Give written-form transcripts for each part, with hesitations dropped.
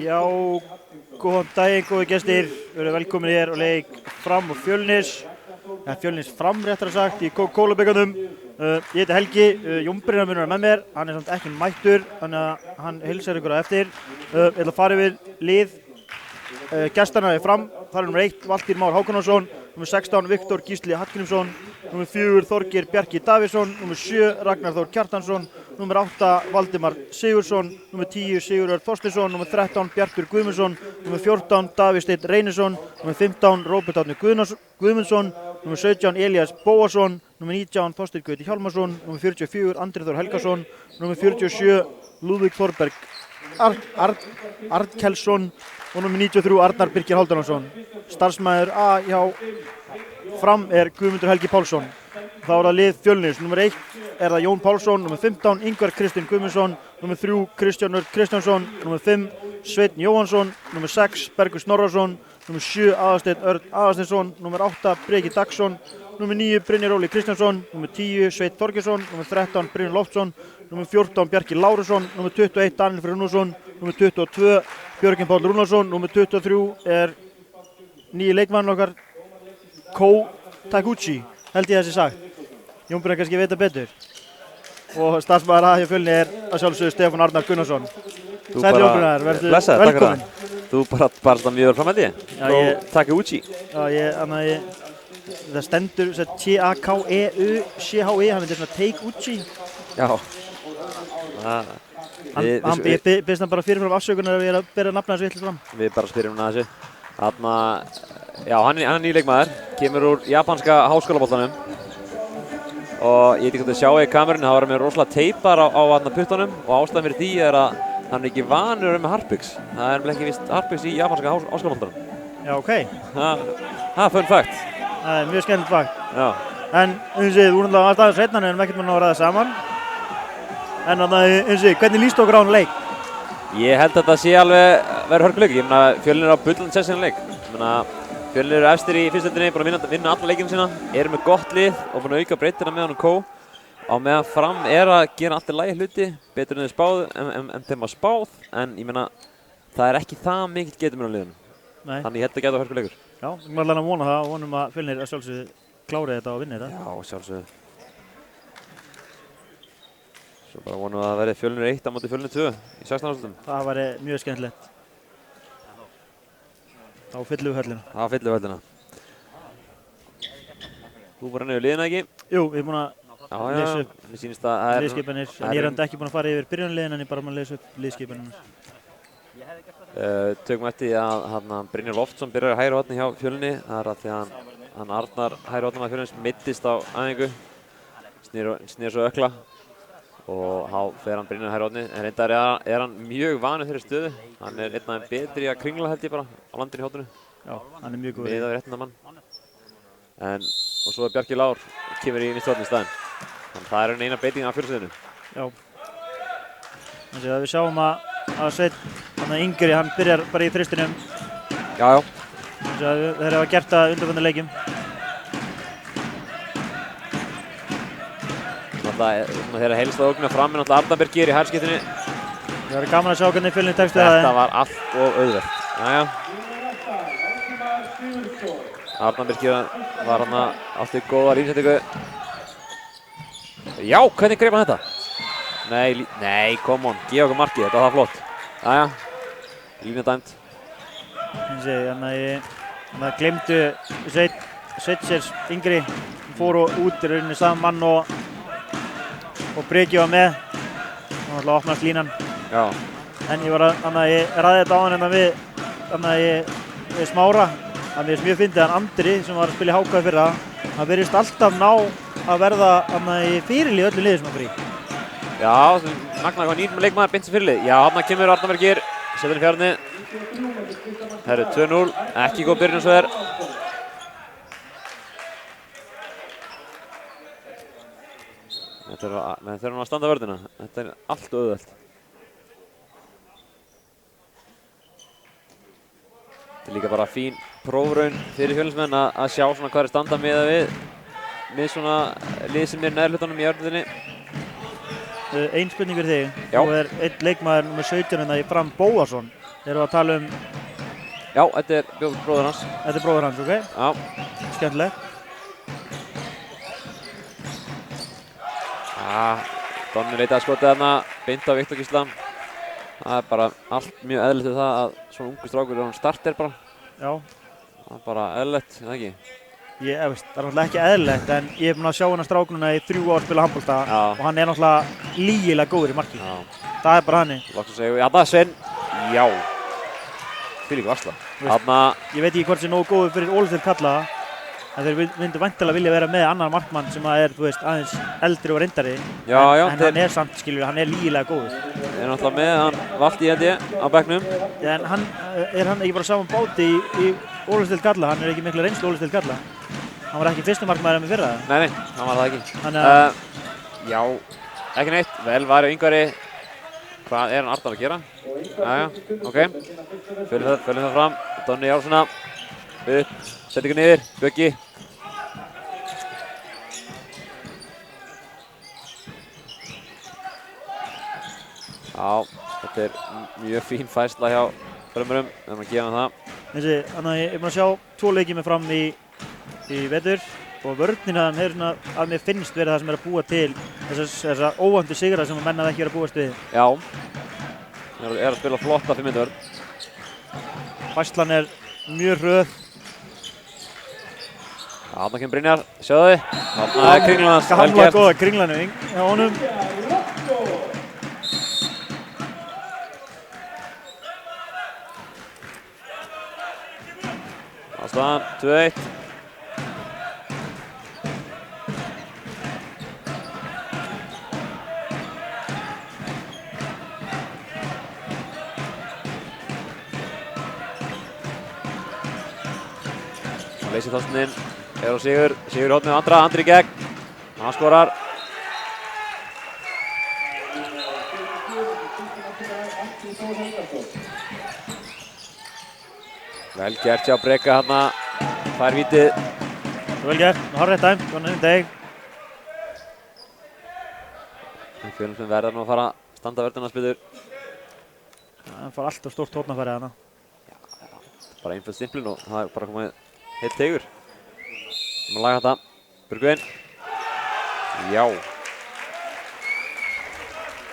Já, góðan daginn, góði gestir. Við erum velkomin hér og leik Fram og Fjölnis. Fjölnis Fram, réttara sagt, í Coca-Cola-bikarnum. Ég heiti Helgi, Jón Brynjar mun vera með mér. Hann er samt ekki mættur, þannig að hann heilsar ykkur á eftir. Ég ætla að fara yfir lið gestanna í Fram. Það er nr. 1, Valtýr Már Hákonarson, nr. 16, Viktor Gísli Hallgrímsson, nr. 4, Þorgeir Bjarki Davíðsson, nr. 7, Ragnar Þór Kjartansson, nr. 8, Valdimar Sigurðsson, nr. 10, Sigurður Þorsteinsson, nr. 13, Bjartur Guðmundsson, nr. 14, Davíð Steinn Reynisson, nr. 15, Róbert Árni Guðmundsson, nr. 17, Elías Bóasson, nr. 19, Þorsteinn Gauti Hjálmarsson, nr. 44, Andri Þór Helgason, nr. 47, Lúðvík Þorberg Arnkelsson og nr. 93, Arnar Birkir Hálfdanarson. Starfsmaður A hjá Fram er Guðmundur Helgi Pálsson. Þá er það lið Fjölnis. Nr. 1 er það Jón Pálsson, nr. 15 Ingvar Kristinn Guðmundsson, nr. 3 Kristján Örn Kristjánsson, nr. 5 Sveinn Jóhannsson, nr. 6 Bergur Snorrason, nr. 7 Aðalsteinn Örn Aðalsteinsson, nr. 8 Breki Dagsson, nr. 9 Brynjar Óli Kristjánsson, nr. 10 Sveinn Þorgeirsson, nr. 13 Brynjar Loftsson, nr. 14 Bjarki Lárusson, nr. 21 Daniel Freyr Rúnarsson, nr. 22 Björgvin Páll Rúnarsson, nr. 23 er nýji leikmaðurinn okkar Ko Takuchi, held ég þessi sagt. Jón Brynjar kannski veit betur. Og starfsmaður A hjá Fjölni er að sjálfsögðu Stefán Arnar Gunnarsson. Sæll Jón Brynjar, verður velkominn. Þú barst það mjög vel fram held ég. Ko Takuchi. Já, það stendur T-A-K-E-U-C-H-I, hann veitir svona Take-Uchi. Já. Ég byrst hann bara fyrirfram afsökunar að við erum að bera nafna þessu vitlaust fram. Við bara spyrjum hann að þessu. Já, hann er nýleikmaður, kemur úr japanska háskólaboltanum. Og ég veit ekki hvort þið sjáu í kamerunni, það var með rosalega teipar á puttunum og ástæðan fyrir því er að hann er ekki vanur með harpiks. Það er ekki vist harpiks í japanska háskólaboltanum. Já, ok. Það er fun fact. Það er mjög skemmtilegt fakt. Já. En þú erum alltaf aðeins seinna en við erum ekkert með að ræða saman. En hvernig líst okkur á hann leik? Ég held að þetta sé alveg verið hörkuleik. Ég meina Fjölnir á bullandi sessin leik. Fjölnir eru efstir í fyrstdeildinni, búin að vinna alla leikina sína, eru með gott lið og búin að auka breytina með hann og Ko. Á meðan Fram er að gera allt í lagi hluti, betur en þeir spáð en þeim var spáð. En ég meina það er ekki það mikill getumunur á liðinu. Nei. Þannig ég held að geta hörkuleikur. Já, við erum alveg að vona það og vonum að Fjölnir að sjálfsögðu klári þetta og vinni þetta. Já, sjálfsögðu. Svo bara vonum að það verði Fjölnir 1 á móti Fjölnir 2 í 16. úrslitum. Það væri mjög skemmtilegt. Þá fyllum við höllina. Það fyllum við höllina. Þú bara nefnir liðina ekki? Jú, ég er búinn að lesa upp mér sýnist að það er liðskipanir. En ég er enda ekki búinn að fara yfir byrjunarliðin en ég er bara búinn að lesa upp liðskipanir. Tökum eftir að Brynjar Loftsson byrjar í hægri horni hjá Fjölni. Það er að því að hann Arnar hægri horni að Fjölnis meiddist á æfingu. Snýr svo ökla. Og þá fer hann Brynjar hægri horni. En reyndar er hann mjög vanur þeirri stöðu. Hann er einn af þeim betri að kringla held ég bara á landinu í hóttinu. Já, hann er mjög góður. Miðað við réttindamann. Og svo er Bjarki Lár kemur í vinstri horni í staðinn. Þannig það er eina beitingin af fyrrstöðinu. Já. Þannig að við sjáum að Sveinn yngri, hann byrjar bara í þristinum. Já. Þannig að þeir hafa gert það undanfarandi leikjum. Þeirra heilsta ógn að Fram er náttúrulega Arnar Birkir í hærskiptinu. Það verður gaman að sjá hvernig Fjölnir tekst við það. Þetta var allt og auðvelt. Jæja. Arnar Birkir var hann alltaf góða línsettingu. Já, hvernig greip hann þetta? Nei, come on, gefa okkur markið, þetta var það flott. Jæja, lína dæmt. Þannig að glemdu Sveitsers yngri, fór út í rauninni saman mann og Breki var með. Þannig að opnast línan. Já. En ég ræði þetta á hann við Smára. Þannig að mjög fyndið hann Andri sem var að spila í HK í fyrra. Hann virðist alltaf ná að verða í fyrirlið öllum liðum sem hann fyrir. Já, magna hvað nýjum leikmaður beint sem fyrirlið. Já, hann kemur Arnar Birkir, setur hann í fjárni. Það eru 2-0, ekki góð byrjun svo er. Menn þurfum að standa vörðina. Þetta er allt auðvelt. Þetta er líka bara fín prófraun fyrir Fjölnismenn að sjá svona hvað er standa með svona lið sem er neðri hlutanum í örðinni. Ein spurning fyrir þig. Já. Þú er einn leikmaður nr. 17 í Fram, Bóasson. Erum við að tala um... Já, þetta er bróður hans. Þetta er bróður hans, ok? Já. Skemmtilegt. Donni leitaði skotið þarna, beint á Viktor Gísla. Það er bara allt mjög eðlilegt við það að svona ungu strákur er hann starter bara. Já. Það er bara eðlilegt, það ekki? Það er náttúrulega ekki eðlilegt, en ég hef búinn að sjá hann að strákununa í 3 ár spila handbolta og hann er náttúrulega lygilega góður í marki. Já. Það er bara hannig. Loksins segju við, þarna Sveinn, já. Þvílík varsla. Þarna... Ég veit ekki hvort sem nógu góður fyrir Ólafsdeild karla, en þeir myndu væntanlega vilja vera með annan markmann sem er, þú veist, aðeins eldri og reyndari. Já, já. En hann er samt, skilur við, hann er lygilega góður. Þeir eru náttúrulega með, hann Valdi held ég á bekknum. Já, en hann ekki bara saman báti í Ólafsdeild karla, hann er ekki mikla reynslu Ólafsdeild karla. Hann var ekki fyrstu markmaðurinn með fyrra. Nei, hann var það ekki. Já, ekki neitt. Vel var Yngvari. Hvað er hann Arnar að gera? Jæja, ok. Följum það fram. Donni Járssona. Upp, setja ykkur niður. Bjöggi. Já, þetta er mjög fín færsla hjá Frömmurum. Við erum að gefa hann það. Þannig að ég er búinn að sjá 2 leiki með fram í vetur og vörnina hefur svona að mér finnst verið það sem er að búa til þessa óvæntu sigra sem menn hafa ekki verið að búast við. Já, það er að spila flotta 5 vörn. Færslan er mjög hröð. Þarna kemur Brynjar, sjáðu þið. Þarna er kringlan hans, vel gert. Gamla góða kringlanu hjá honum. Staðan 2-1. Leysi Þorstinn inn, er á Sigur hótt með Andri gegn. Hann skorar. Vel gert hjá Breka hérna, fær vítið. Vel gert, hárrétt dæmt, konar deg. Fjölnismenn verða nú að fara að standa vörðunarspilur. Það fær alltaf stórt hótnafærið hana. Já, bara einföld stimplun og það er bara komið heilt teigur. Við erum að laga þetta. Burgvin. Já.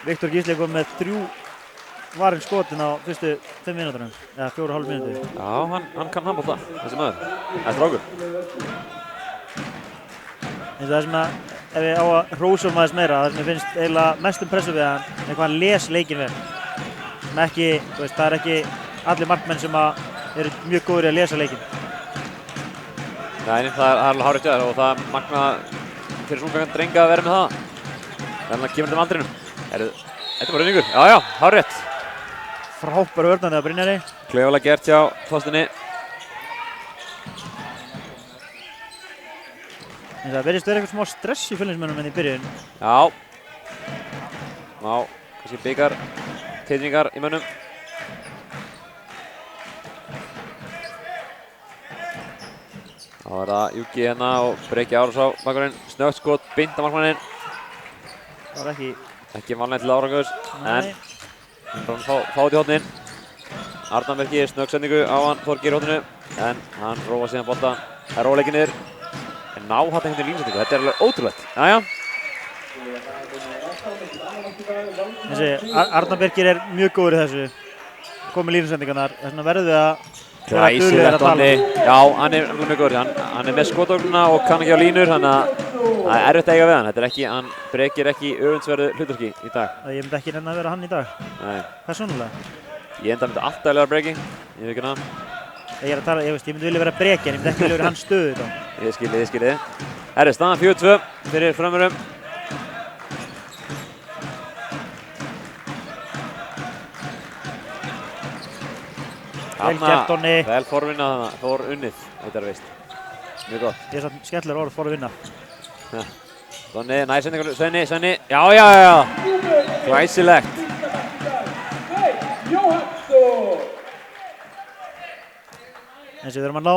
Viktor Gísli kom með 3 varinn skotin á fyrstu 5 mínúturinn, eða 4,5 mínútur. Já, hann kann handbolta, þessi maður. Það er strákur. Eins og það sem að, ef ég á að hrósa aðeins meira, það sem ég finnst eiginlega mest impressu við hann, er hvað hann les leikinn vel. Sem ekki, þú veist, það er ekki allir markmenn sem eru mjög góðir í að lesa leikinn. Nei, það er alveg hárrétt hjá þér og það magna fyrir svona drenga að vera með það. Þannig að kemur þetta með aldrinum. Þetta var rauningur, já, hárrétt. Frábær vörðandi af Brynjari. Klaufalega gert hjá Þorstinni. Það verðist vera eitthvað smá stress í Fjölnismönnum enn í byrjun. Já. Kannski byggar teitringar í mönnum. Þá er það Júki hérna og Breki Árás á bakgrunnin. Snögt skot, beint á markmanninn. Það var ekki vanlega til árangurs, en hann fá út í hótnin. Arnar Bergi snögg sendingu á hann, Þorgeir í hótninu, en hann róa síðan bolta. Það er róleikinn niður, en ná hann einhvern veginn línsendingu. Þetta er alveg ótrúlegt. Jæja. Arnar Bergir er mjög góður í þessu. Komið línusendingarnar, þess vegna verður við að glæsilegt Donni. Já, hann er alveg mjög góður. Hann er með skotóknuna og kann ekki á línur, þannig að það er erfitt að eiga við hann. Þetta er ekki, hann Breki er ekki öfundsverðu hlutverki í dag. Ég myndi ekki reyna að vera hann í dag. Nei. Persónulega. Ég myndi alltaf vilja vera Breki, ég veit ekki hana. Ég myndi vilja vera Breki, en ég myndi ekki vilja vera hans stöðu þá. Ég skilji. Herri, staðan 4-2 fyrir Frömmurum. Vel gert, Donni. Vel forvinnað þarna, forunnið, þetta er veist. Mjög gott. Ég er samt skemmtilegur orð forvinna. Donni, næsendingur, Svenni. Já. Glæsilegt. En sem við erum að ná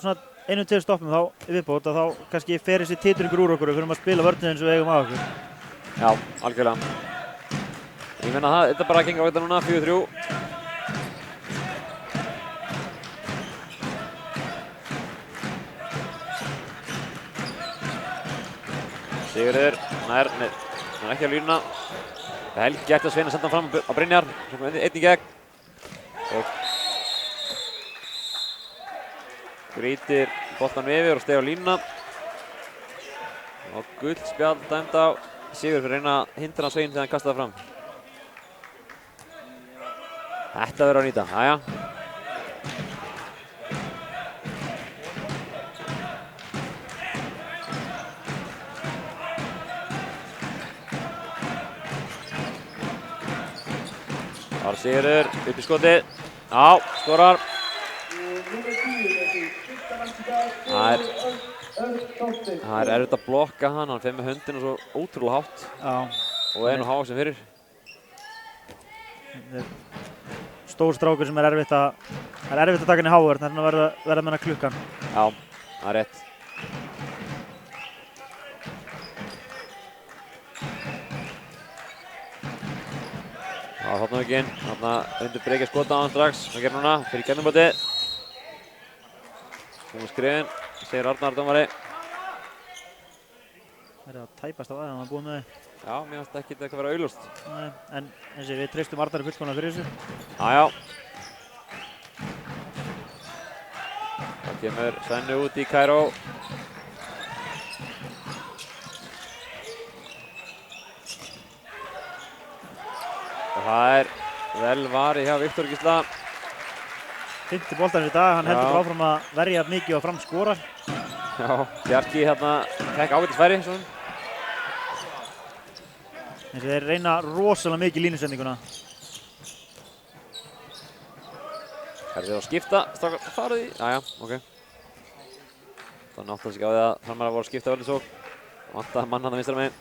svona 1-2 stoppum þá viðbót og þá kannski fer þessi titringur úr okkur og við fyrir að spila vörnið eins og við eigum að okkur. Já, algjörlega. Ég menna það, þetta bara að genga á þetta núna, 4-3. Sigurður, hann er ekki á línuna. Helgi gæti að Sveina senda hann fram á Brynjar. Einn í gegn. Og grýtir boltan yfir og steig á línuna. Og gult spjald dæmt á Sigurður fyrir að reyna að hindra Svein þegar hann kastaði það fram. Þetta verður að nýta, jæja. Það var Sigurður, upp í skotið. Já, skorar. Það er erfitt að blokka hann fer með höndina svo ótrúlega hátt. Já. Og nú hávaxinn fyrir. Stór strákur sem er erfitt að taka henni hávörn, þannig að verða með hennar klukkan. Já, það er rétt. Já, þarna ekki inn. Þarna reyndur Breki að skota á hann strax. Það gerir núna, fyrir gegnumbrotið. Hún er skrifin, segir Arnar dómari. Það er að tæpast á aðeins, hann var búinn með þið. Já, mér finnst ekki þetta eitthvað vera augljóst. Nei, en eins og við treystum Arnari fullkomlega fyrir þessu. Já. Það kemur Svenni út í Kaíró. Og það er vel varið hjá Viktor Gísla. 50 boltarnir í dag, hann heldur bara áfram að verja mikið og fram skorar. Já, Bjarki hérna fekk ágætis færi. Eins og þeir reyna rosalega mikið línusendinguna. Það er að skipta, strákar, farið í. Jæja, ok. Það náttúrulega sig á því að Framarar voru að skipta vel í sókn. Vantaði mann hann að vinstra megin.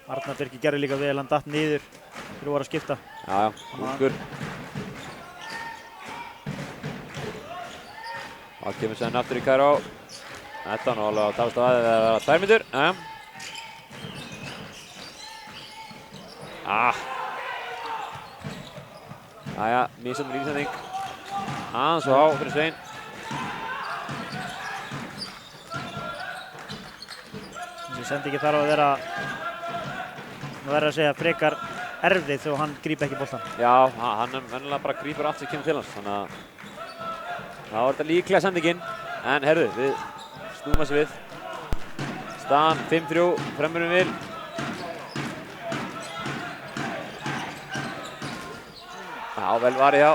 Arnar Birkir gerði líka vel, hann datt niður þegar voru að skipta. Jæja, ungur. Þá kemur Svenni aftur í Kaíró. Þetta nú alveg að talast á aðeins að vera 2 mínútur. Jæja. Jæja, mísandi línsending. Aðeins og á fyrir Svein. Þessi sendingi þarf að vera að segja frekar erfið þó hann grípi ekki boltan. Já, hann venjulega bara grípur allt sem kemur til hans, þannig að þá er þetta líklega sendingin. En herðu, við snúum þessu við. Staðan 5-3, Frömmurum vil. Já, vel varið hjá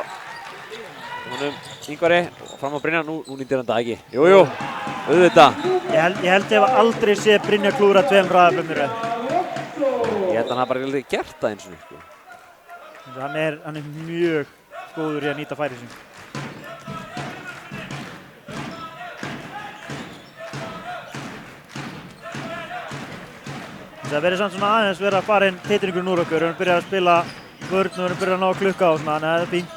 honum Ingvari og fram á Brynjar. Nú nýtir hann það ekki. Jújú, auðvitað. Ég held ég hef aldrei séð Brynjar klúra 2 raðaflömmur. Ég held að hann hafi bara aldrei gert það eins og nú. Hann er mjög góður í að nýta færi sín. Það verður samt svona aðeins verið að fara inn titringurinn úr okkur. Við erum byrjað að spila vörn og við erum byrjað að ná að klukka á svona, þannig að það er fínt.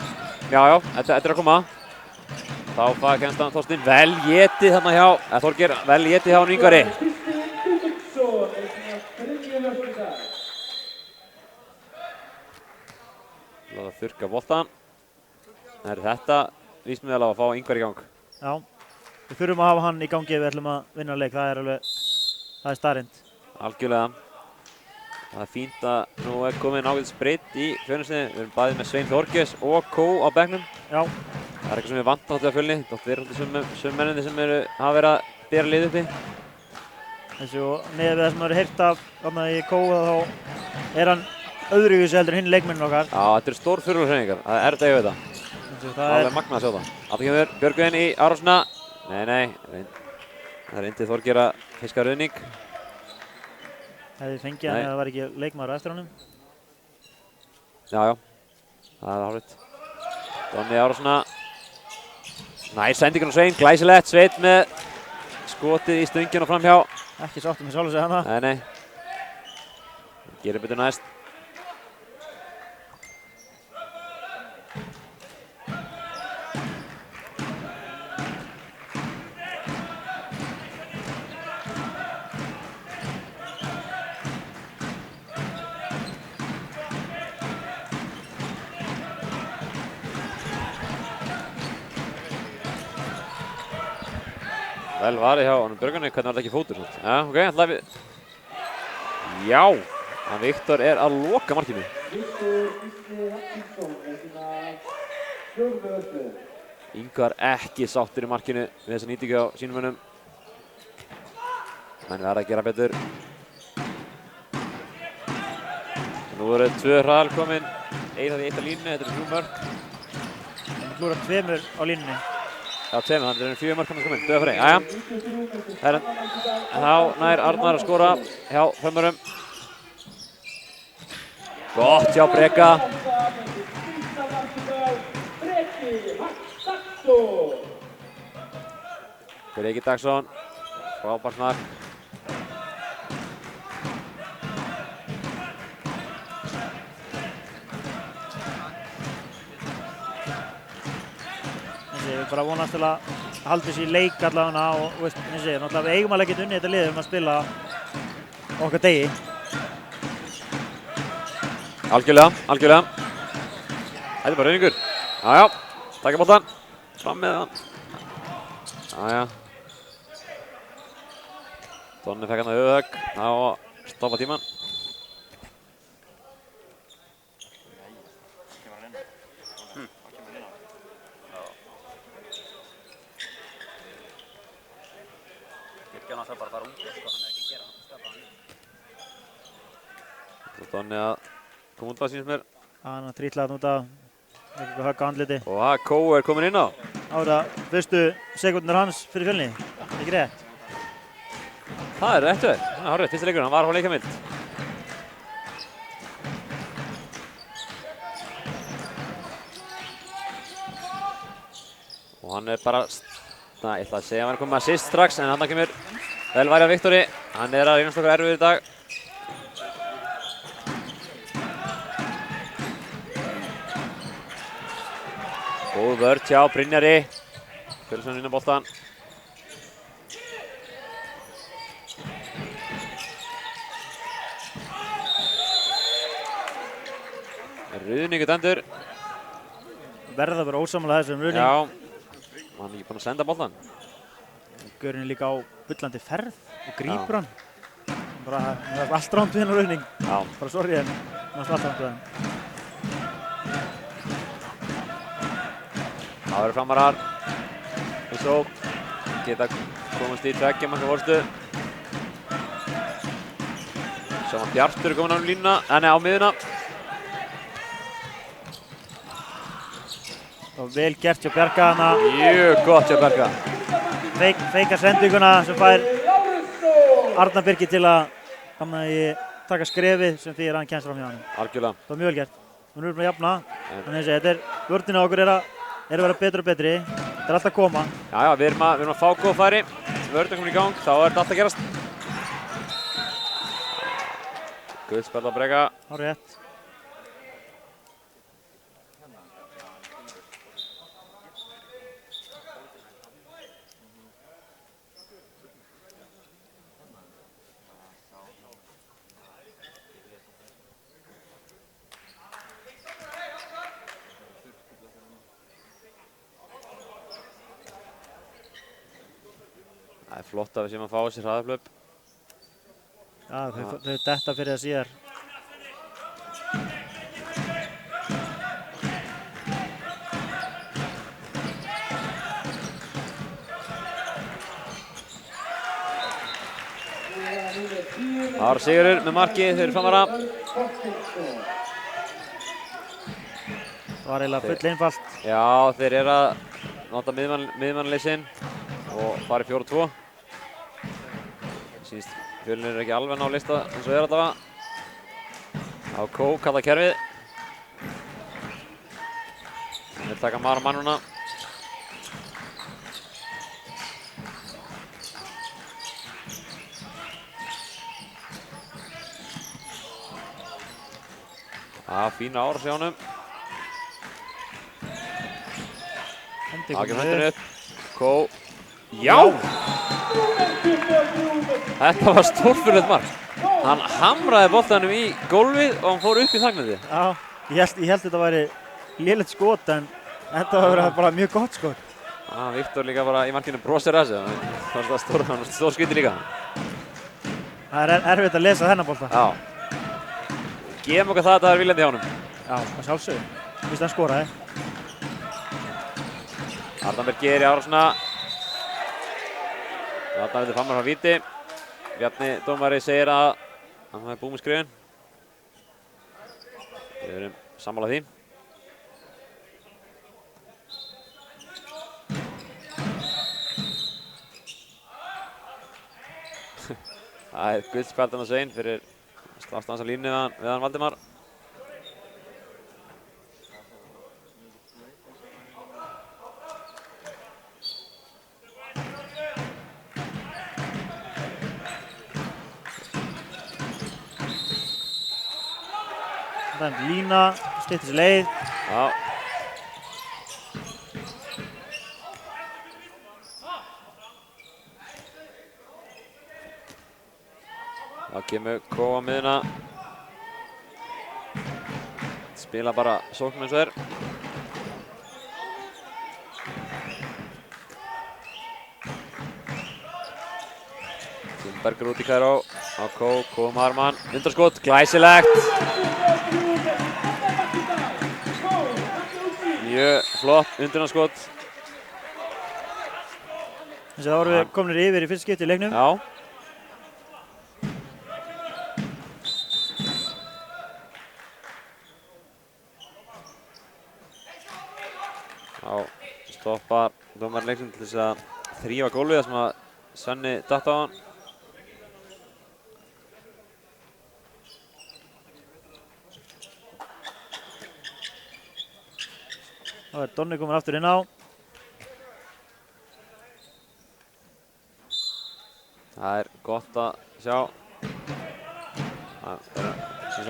Já, þetta er að koma. Þá fær Kenstan Þorsteinn vel getið þarna hjá, Þorgeir vel getið hjá Ingvari. Láta þurrka boltan. Þetta víst mér alveg að fá Ingvar í gang. Já, við þurfum að hafa hann í gangi ef við ætlum að vinna leik. Það er staðreynd. Algjörlega. Það er fínt að nú er komin ágætis breytt í Fjölnisliði. Við erum bæðið með Svein Þorgeirs og Kó á bekknum. Já. Það er eitthvað sem við vantum áttið á Fjölni. Það er sömu mennindi sem hafa verið að bera lið uppi. Þessu og neðan við það sem maður heyrt af þarna í Kó þá er hann öðruvísi heldur hinn leikmennin okkar. Já, þetta eru stór fyrirhughreyfingar. Það er þetta ég veit það. Það er magnað að sjá það. Alltaf kemur Björgvin í árásina. Nei. Það reyndi Þorgeir að fiska ruðning. Hefði fengið hann eða það var ekki leikmaður á eftir honum. Já. Það er hárrétt. Donni árásina. Næs sendingun á Svein, glæsilegt. Sveinn með skotið í stöngin og framhjá. Ekki sáttum með sjálf að segja hana. Nei. Gerir betur næst. Vel varið hjá honum Björgvinni, hvernig var þetta ekki fótur? Já, ok, ætlaði við... Já, en Viktor er að loka markinu. Ingvar ekki sáttur í markinu við þessa nýtingu á sínum mönnum. Menn verða að gera betur. Nú eru 2 hraðal komin, eitt af línunni, þetta eru 3 mörk. Það klúrar 2 á línunni. Já, 2, þannig að það eru 4 mörk komin, 2 fyrir 1, jæja. Þá nær Arnar að skora hjá Frömmurum. Gott hjá Breka. Breki Dagsson, frábært mark. Við bara vonast til að halda þessi í leik allavega og veist, náttúrulega við eigum alveg ekkert unnið þetta lið að spila okkar degi. Algjörlega. Þetta er bara rauningur. Jájá, taka boltan. Fram með hann. Jájá. Donni fekk hann að höfðhögg. Ná að stoppa tíman. Donni að koma út af sínst mér. Hann trítlaði út af eitthvað högg á andliti. Og Kó er komin inn á. Ára fyrstu sekúndur hans fyrir Fjölni. Ekki rétt. Það er rétt við. Það er hárrétt, fyrsta leikurinn, hann var á leikamild. Og hann er bara, ég ætla að segja að hann er komið með assist strax, en hann kemur vel væri af Viktori. Hann er að reynast okkur erfiður í dag. Góð vörn hjá Brynjari. Fjölnismenn vinna boltan. Ruðningur dæmdur. Verða bara ósamlega þessum ruðning. Já, hann er ekki búinn að senda boltan. Gaurinn er líka á bullandi ferð og grípur hann. Bara allt rámt við hennar ruðning. Já. Bara sorry en allt rámt við hann. Það eru framarar. Og svo geta komast í tveggja marka fórstu. Svo hann Bjartur er komin á línuna, nei á miðuna. Og vel gert hjá Bjarka hana. Mjög gott hjá Bjarka. Feika sendinguna sem fær Arnar Birkir til að taka skrefið sem því hann kemst fram hjá hann. Algjörlega. Það var mjög vel gert. Nú erum við að jafna. Þannig að þetta er vörðin á okkur er að vera betri og betri. Þetta er alltaf að koma. Já, við erum að fá góð færi. Vörðin komin í gang, þá er þetta alltaf að gerast. Guðspjald á Breka. Hárrétt. Það er flott að við séum að fá þessi hraðahlaup. Já, þau detta fyrir það síðar. Það var Sigurður með markið, þeir eru framvara. Það var eiginlega full einfalt. Já, þeir eru að nota miðmannleysinn og fara í 4-2. Sýnst Fjölnir er ekki alveg ná lista eins og er allavega. Á Kó kalla kerfið. Hann vil taka Mara mann núna. Það fína árás hjá honum. Það kemur hendurinn upp. Kó. Já! Þetta var stórfurlegt mark. Hann hamraði boltanum í gólfið og hann fór upp í þagnandi. Já, ég held þetta væri lélegt skot en þetta var bara mjög gott skot. Viktor líka bara í markinu brosir að þessu. Það var stór skviti líka. Það er erfitt að lesa þennan bolta. Já. Gefum okkur það að það er viljandi hjá honum. Já, það sjálfsögðu. Fyrst hann skoraði. Arnar Birgir í árásina. Þarna vildi framar frá víti. Bjarni dómari segir að hann hafi búið með skrifin. Við erum sammála því. Það er guldspjald annars einn fyrir stansa línu við hann Valdimar. Það er lína, styttir sér leið. Já. Það kemur Kó á miðuna. Spila bara sókn eins og er. Berger út í Kairó. Á Kó, Kó Marman. Undarskot, glæsilegt. Mjög flott undirnarskot. Þannig að þá erum við komnir yfir í fyrsta skipti í leiknum. Já. Þá stoppar dómarinn leiknum til þess að þrífa gólfið þar sem að Svenni datt á hann. Þá er Donni komin aftur inn á. Það er gott að sjá. Það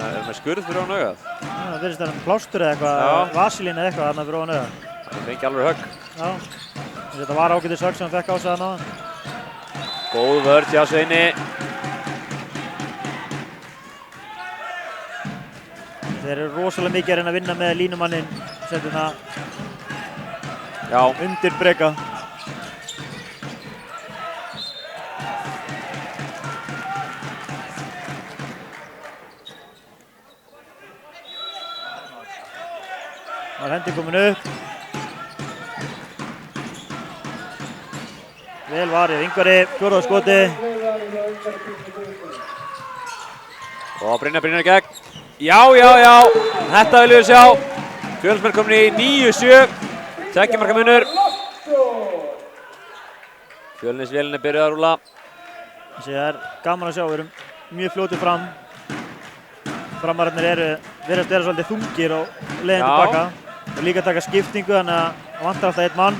er með skurð fyrir ofan augað. Það virðist að það er plástur eða eitthvað, vasilín eða eitthvað þarna fyrir ofan augað. Það fengi alveg högg. Já, þetta var ágætis högg sem hann fekk á sig þarna áðan. Góð vörn hjá Sveini. Þeir eru rosalega mikið að reyna að vinna með línumanninn setjum það undir breka. Það er hendi komin upp. Vel varið Ingvari, fjórða skoti. Og Brynjar í gegn. Já. Þetta viljum við sjá. Fjölnismenn komin í 9-7. Tveggja marka munur. Fjölnisvélinni byrjuð að rúlla. Það er gaman að sjá, við erum mjög fljótið fram. Framararnir virðast vera svolítið þungir á leiðin tilbaka. Og líka taka skiptingu, þannig að það vantar alltaf einn mann.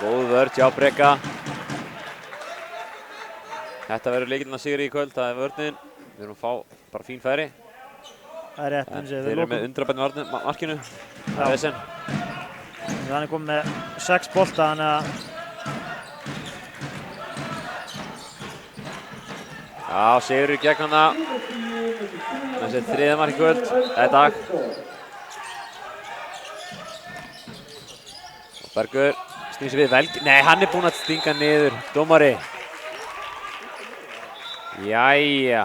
Góð vörn hjá Breka. Þetta verður lykillinn að sigri í kvöld, það er vörnin. Við erum að fá bara fín færi. Það er rétt, þeir eru með undrabænni markinu. Það er vesen. Hann er komið með 6 bolta, þannig að... Já, sigur í gegn hana. Þessi er þriðja mark í kvöld, eða dag. Og Bergur snýr sig við velg... Nei, hann er búinn að stinga niður. Dómari. Jæja.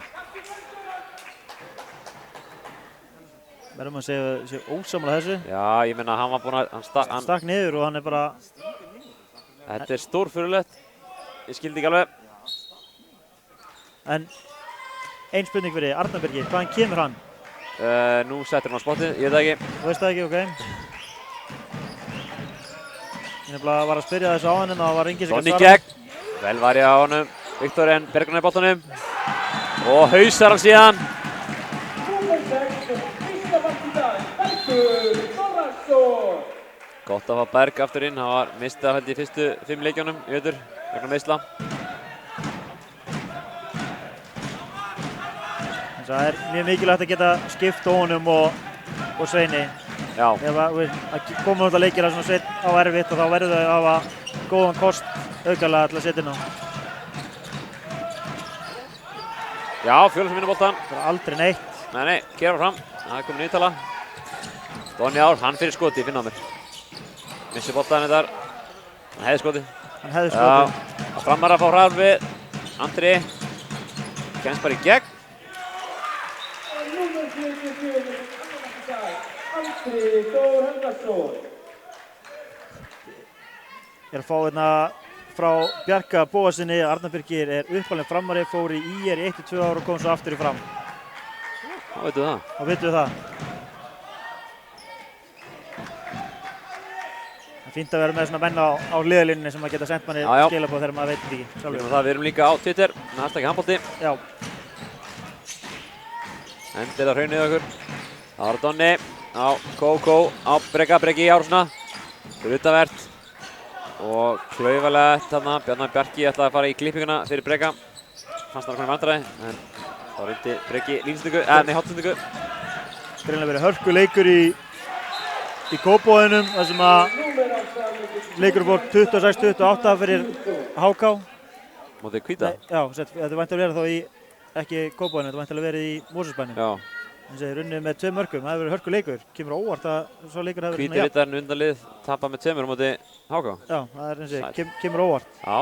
Verðum að segja ósamlega þessu. Já, ég meina hann var búinn að... Hann stakk niður og hann er bara... Þetta er stórfurðulegt. Ég skildi ekki alveg. En ein spurning fyrir Arnar Birgir, hvaðan kemur hann? Nú settur hann á spottið, ég veit það ekki. Þú veist það ekki, ok. Ég nefnilega var að spyrja þessu á hann en það var enginn sem Donni gegn. Vel varið á honum. Viktor en Bergurinn í boltanum. Og hausar hann síðan. Gott að fá Berg aftur inn. Hann var mistað held í fyrstu 5 leikjunum í vetur vegna meiðsla. Það er mjög mikilvægt að geta skipt honum og Sveini. Já. Ef að koma út að leikir að svona Sveinn á erfitt og þá verður þau að hafa góðan kost aukalega til að setja inn á. Já, Fjölnismenn vinnur boltann. Það er aldrei neitt. Nei, keyra fram. Það er komin nýtala. Donni Ár, hann fyrir skoti, finna á mér. Missi boltaðan þetta. Hann hefði skotið. Hann hefði skotið. Já, Framar að fá hraðar við. Andri. Kemst bara í gegn. Ég er að fá hérna frá Bjarka Bóasinni. Arnar Birgir er uppalinn Framari, fór í IR í 1-2 ár og kom svo aftur í Fram. Þá veitum við það. Þá veitum við það. Það er fínt að vera með svona menn á liðalínunni sem að geta sendt manni skilaboð þegar maður veit þetta ekki sjálfur. Við erum líka á Twitter, #handbolti. Já. Endilega hraunið okkur. Það var Donni á Kó, á Breki Árssona. Fyrir utanvert. Og klaufalegt þarna, Bjarnar Bjarki ætlaði að fara í klippinguna fyrir Breka. Fannst hann okkur vandræði, en þá reyndi Breki hotstundingu. Greinilega verið hörkuleikur í Kópavoginum, þar sem að leikur fór 26-28 fyrir HK. Mótið Hvíta? Já, þetta vænti að vera þá í, ekki Kópavoginu, þetta vænti að vera í Mosfellsbænum. Já. Þannig að þeir runnið með 2 mörkum, það hefur verið hörkuleikur. Kemur óvart að svo leikur hefur verið Hvíti rittarinn undanlið, tapað með 2 mótið HK. Já, það er eins og kemur óvart. Já.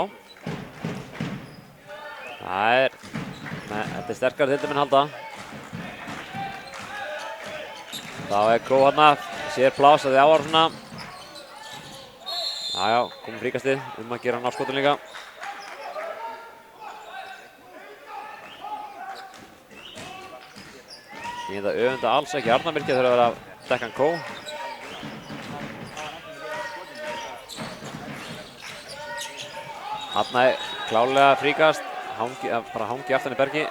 Þetta er sterkar til minn halda. Þá er Kó hérna, sér pláss að þið ávar svona. Já, komum fríkastið, að gera hann á skotun líka. Ég þetta öfunda alls ekki Arnar Birkir þegar það er að dekka hann Kó. Þarna er klálega fríkast, bara hangi aftan í Bergi.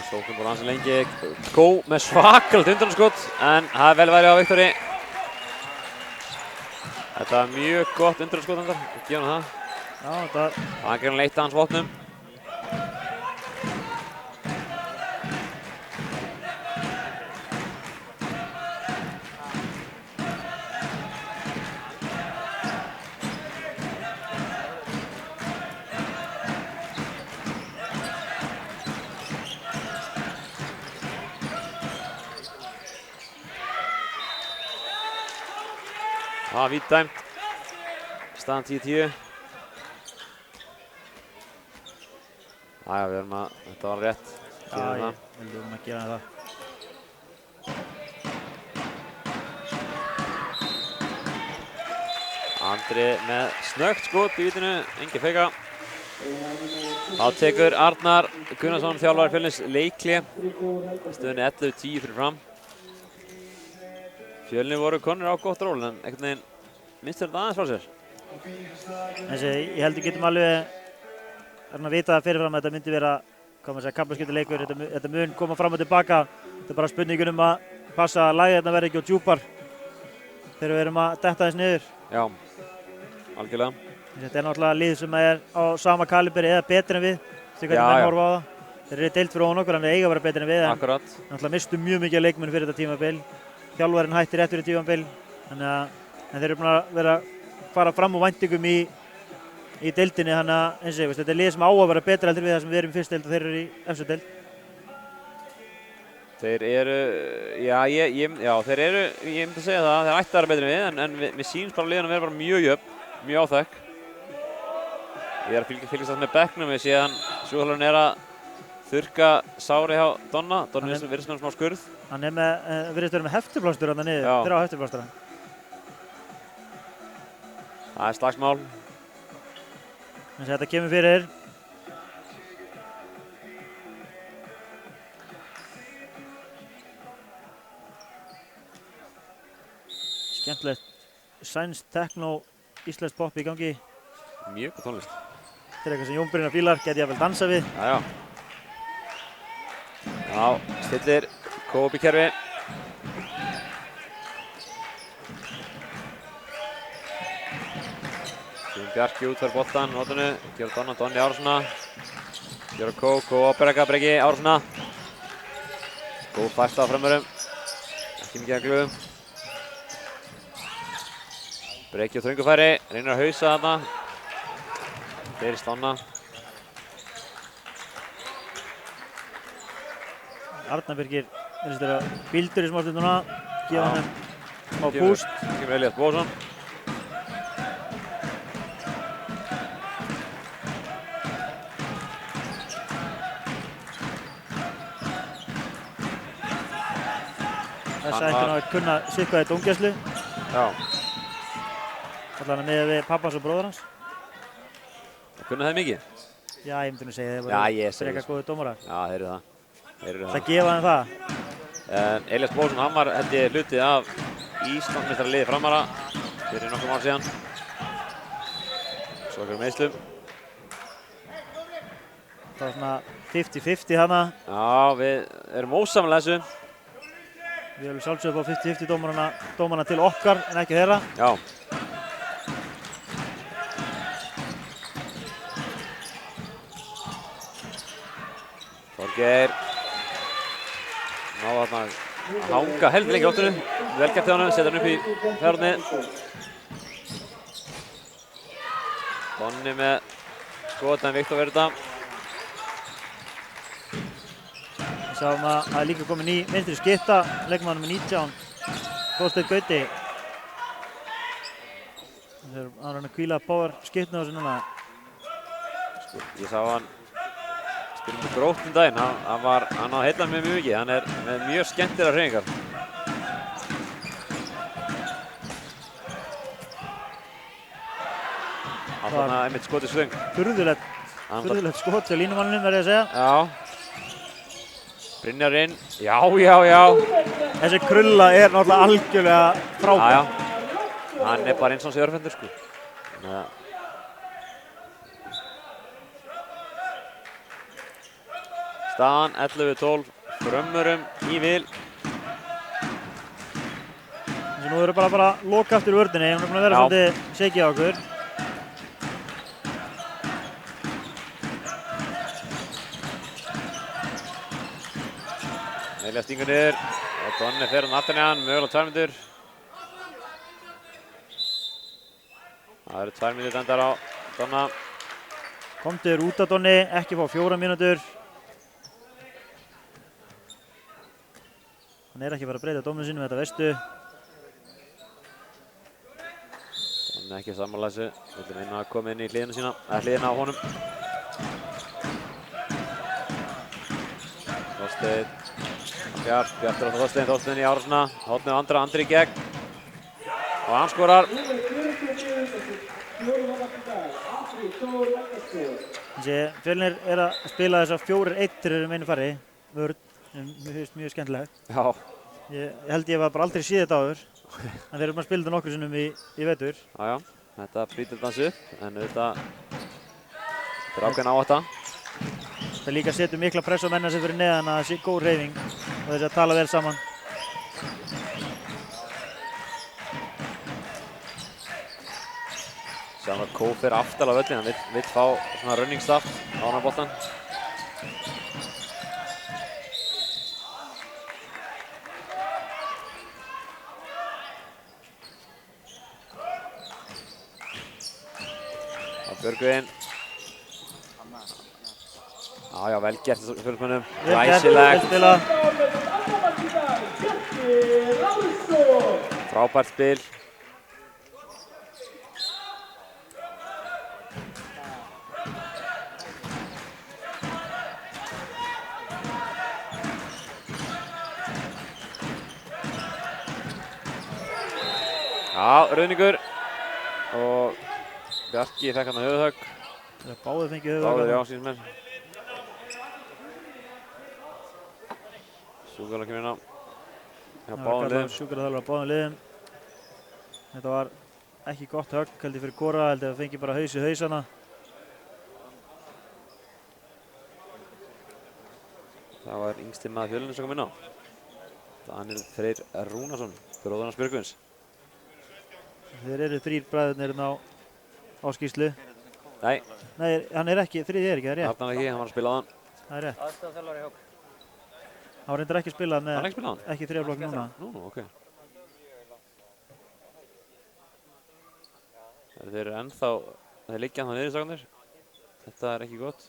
Sóknum búin hansi lengi. Kó með svakalegt undanskot, en það er vel værið á Viktori. Þetta er mjög gott undanskot þar, gefa hann það. Já, þetta... Það er leitt að hans vopnum. Það var vítt dæmt. Staðan 10-10. Jæja, þetta var rétt. Já, ég vildum að gera það. Andri með snöggt skot í vítinu, engi feika. Þá tekur Arnar Gunnarsson, þjálfari Fjölnis, leikhlé. Stöðunni 11-10 fyrir Fram. Fjölnir voru konur á gott ról, en einhvern veginn minnst þetta aðeins frá sér. Ég held að getum alveg að vita fyrirfram að þetta myndi vera kaflaskiptileikur, þetta mun koma fram og tilbaka. Þetta er bara spurningun að passa að lagið hérna verði ekki á djúpar þegar við erum að detta þess niður. Já, algjörlega. Þetta er náttúrulega lið sem er á sama kaliberi eða betri en við, þegar hvernig menn horfa á það. Þeir eru deilt fyrir ofan okkur, en þeir eiga að vera betri en við, en náttúrulega mistum mjög mikið leikmenn fyrir þetta tímabil. Þjálfarinn hættir rétt fyrir tímabil, en þeir eru búin að vera fara fram úr væntingum í deildinni, þannig að eins og ég veist, þetta er lið sem á að vera betra heldur við það sem við erum í fyrstu deild og þeir eru í efstu deild. Þeir eru, þeir eru, ég myndi að segja það, þeir ætti að vera betri en við, en við sýnum bara liðan að vera bara mjög jöfn, mjög áþekk. Ég er að fylgjast þetta með bekknum, við séð hann, sjúkþjálfarinn er að þurrka sári hjá Donna. Donna virðist með smá skurð. Hann er virðist vera með heftiplástur þarna niður, þeir á heftiplástur. Það er slagsmál. Þetta kemur fyrir. Skemmtilegt sænskt techno, íslenskt pop í gangi. Mjög góð tónlist. Þetta er eitthvað sem Jón Brynjar fílar, geti jafnvel dansað við. Já, stillir Kó upp í kerfi. Bjarki út fyrir boltan, notinu, gjör Donni Árssona. Gjör Kó á Breki Árssona. Góð færsla á frömmurum. Ekki mikið að glöðum. Breki á þröngufæri, reynir að hausa þarna. fyrir slána. Arnar Birgir finnst þeirra bildur í smástunduna, gefa hann smá búst. Kemur Elías Bóðarsson. Þess ætti hann að kunna sitthvað í dómgæslu. Já. Allan að með við pappans og bróður hans. Kunna það mikið? Já, ég myndi nú segja þeir Já, ég voru segi frekar góðir dómarar. Já, þeir eru það. Það gefa hann það. Elías Bóðarsson, hann var held ég hluti af Íslandsmeistaraliði Framara fyrir nokkrum ár síðan. Svo einhverjum meiðslum. Það var svona 50-50 hana. Já, við erum ósamlega þessu. Við viljum sjálfsögðu á 50-50 dómarana til okkar en ekki þeirra. Já. Þorgeir. Náðu þarna að hanga heldur lengi áttunum. Vel gert hjá honum, setja hann upp í fjárhundni. Donni með skotan Viktor Verda. Við sáum að það er líka komin í vinstri skytta, leikmann með 19, Þorsteinn Gauti. Hann er að hvíla power skyttinu á þessu núna. Ég sá hann spila með Grótt daginn, hann á heillan með mjög mikið, hann er með mjög skemmtilegar hreyfingar. Hann þarna einmitt skotið svöng. Furðulegt skot til línumannunum verði að segja. Já. Brynjar inn, já. Þessi krulla er náttúrulega algjörlega frábær. Já. Hann er bara eins og hans örfendur sko. Staðan 11-12, Frömmurum í vil. Nú erum við bara að loka aftur vörðinni, hún er búin að vera svolítið shaky á okkur. Elías stingur niður og Donni fer aftan í hann, mögulega 2 mínútur. Það eru 2 mínútur endar á Donna. Komdur út af Donni, ekki fá 4 mínútur. Hann er ekki að fara að breyta dómnum sínum, þetta veistu. Donni ekki sammála þessu, vill reyna að koma inn í hliðina sína, hliðina á honum. Þorsteinn. Bjartur á Þorsteinn í árásina, hornið á Andri í gegn og hann skorar. Fjölnir er að spila þess að 4-1 þegar þeir eru meinu fari, vörn, mjög skemmtilegt. Já. Ég held ég var bara aldrei séð þetta áður, en þeir eru bara að spila þetta nokkru sinnum í vetur. Já, þetta brýtur dansu upp, en þetta er ákveðin áhætta. Það líka setur mikla press á menna sem fyrir neðan að það sé góð hreyfing og þess að tala vel saman. Sjáum að Kó fer aftal á völlin, hann vill fá svona running start á hann boltan. Á Björgvin. Já, vel gert þessu fylgmönnum. Glæsilegt. Frábært spil. Já, rauningur. Og Bjarki fekk hann á höfuðhögg. Báðir fengið höfuðhögg. Báðir, já, síns menn. Sjúkrala kemur inn á. Hjá báðum liðum. Sjúkraþjálfari á báðum liðum. Þetta var ekki gott högg, held ég fyrir Kora, held ég að fengi bara haus í hausana. Það var yngsti maður Fjölnir sem kom inn á. Daniel Freyr Rúnarsson, bróðir hans Björgvins. Þeir eru 3 bræðurnir á skýrslu. Nei, hann er ekki, 3 er ekki, það er rétt. Arnar ekki, hann var að spila á hann. Það er rétt. Aðstoðarþjálfari hjá. Hann var reyndar ekki spilað með, Hann ekki spilað á hann? ekki 3 flokk núna. Nú, ok. Þeir eru ennþá, þeir liggja ennþá niður í stakarnir. Þetta ekki gott.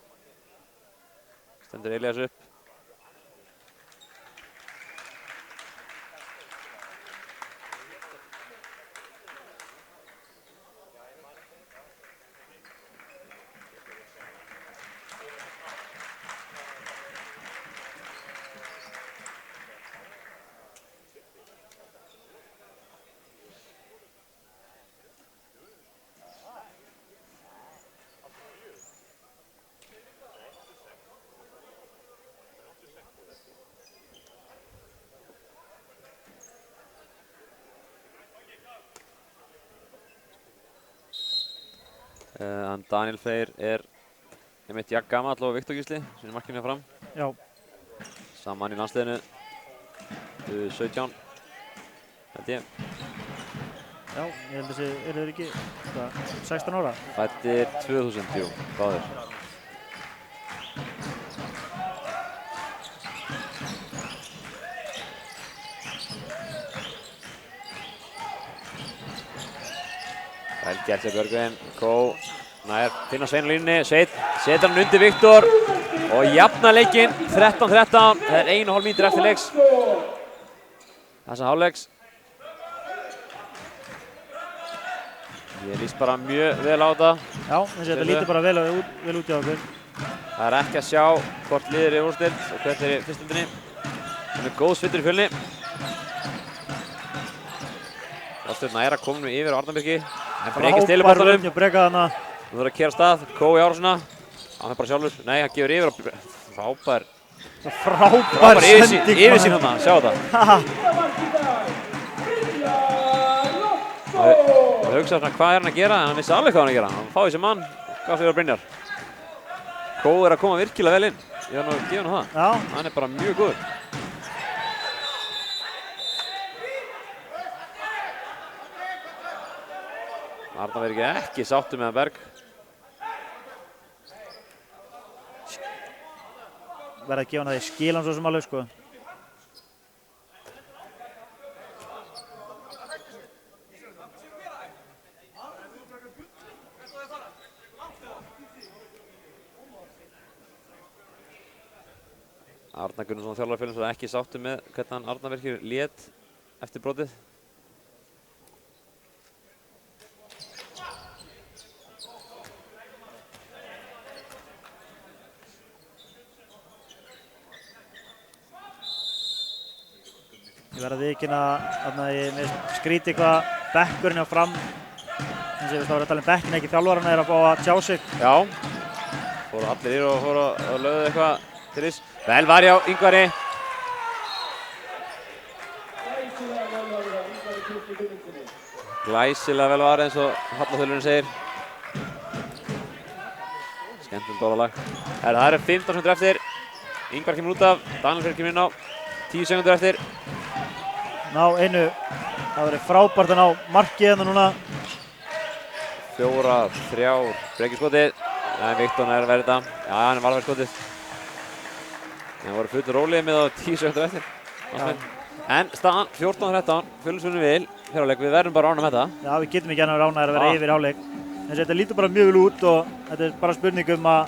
Stendur Elias upp. Daniel Freyr einmitt jafn gamall og Viktor Gísli sem markinu hér fram. Já. Saman í landsliðinu 17 held ég. Já, ég held þessi eru þeir ekki 16 ára. Fæddir 2000, jú, báðir. Vel gert hjá Björgvin, Kó nær finna Svein á línunni, Sveinn setur hann undir Viktor og jafnar leikinn 13-13. Það er 1,5 mínútur eftir leiks. Þessa hálfleiks. Ég líst bara mjög vel á þetta. Já, þetta lítur bara vel út í okkur. Það er ekki að sjá hvort liðir í úrstild og hvert er í fyrstildinni. Það er góð svittur í Fjölni. Þorsteinn nær að koma nú yfir á Arnarbyrgi. En Breki stilir boltanum. Nú þarf að keyra af stað, Kó í árásina. Hann er bara sjálfur. Nei, hann gefur yfir á frábær sending. Yfirsýn þarna, sjá þetta. Það hugsaði svona hvað er hann að gera, en hann vissi alveg hvað hann að gera. Hann fáði þessi mann og gaf sig á Brynjar. Kó er að koma virkilega vel inn. Ég var nú að gefa hann það. Já. Hann er bara mjög góður. Arnarbyrgi ekki sáttur með Berg. Verða að gefa hann það í skilan svo sem alveg sko. Arnar Gunnarsson þjálfari Fjölnis var ekki sáttur með hvernig hann Arnarbyrgi lét eftir brotið. Ég verði að viðkynna að ég skríti hvað bekkurinn á fram. Eins og ég veist að vera að tala bekkin, ekki þjálfarana er að fá að tjá sig. Já, fóru allir yfir og fóru að lögðu eitthvað til þess. Vel var hjá Ingvari. Glæsilega vel var eins og Hallþjóðurinn segir. Skemmtilegt dólalag. Það eru 15 sekundur eftir. Ingvar kemur út af, Daniel Freyr kemur inn á. 10 sekundur eftir. Ná einu, það verið frábært að ná markið hérna núna. 4, 3, Breki skotið. En Viktor nær verið þetta. Já, hann er valverið skotið. Það voru fullt rólið með á 10 sekundur eftir. En staðan 14-13, Fjölnisvunni vil hér á leik. Við verðum bara ánað með þetta. Já, við getum ekki annað ránaðir að vera yfir hálfleik. En þetta lítur bara mjög vel út og þetta er bara spurning að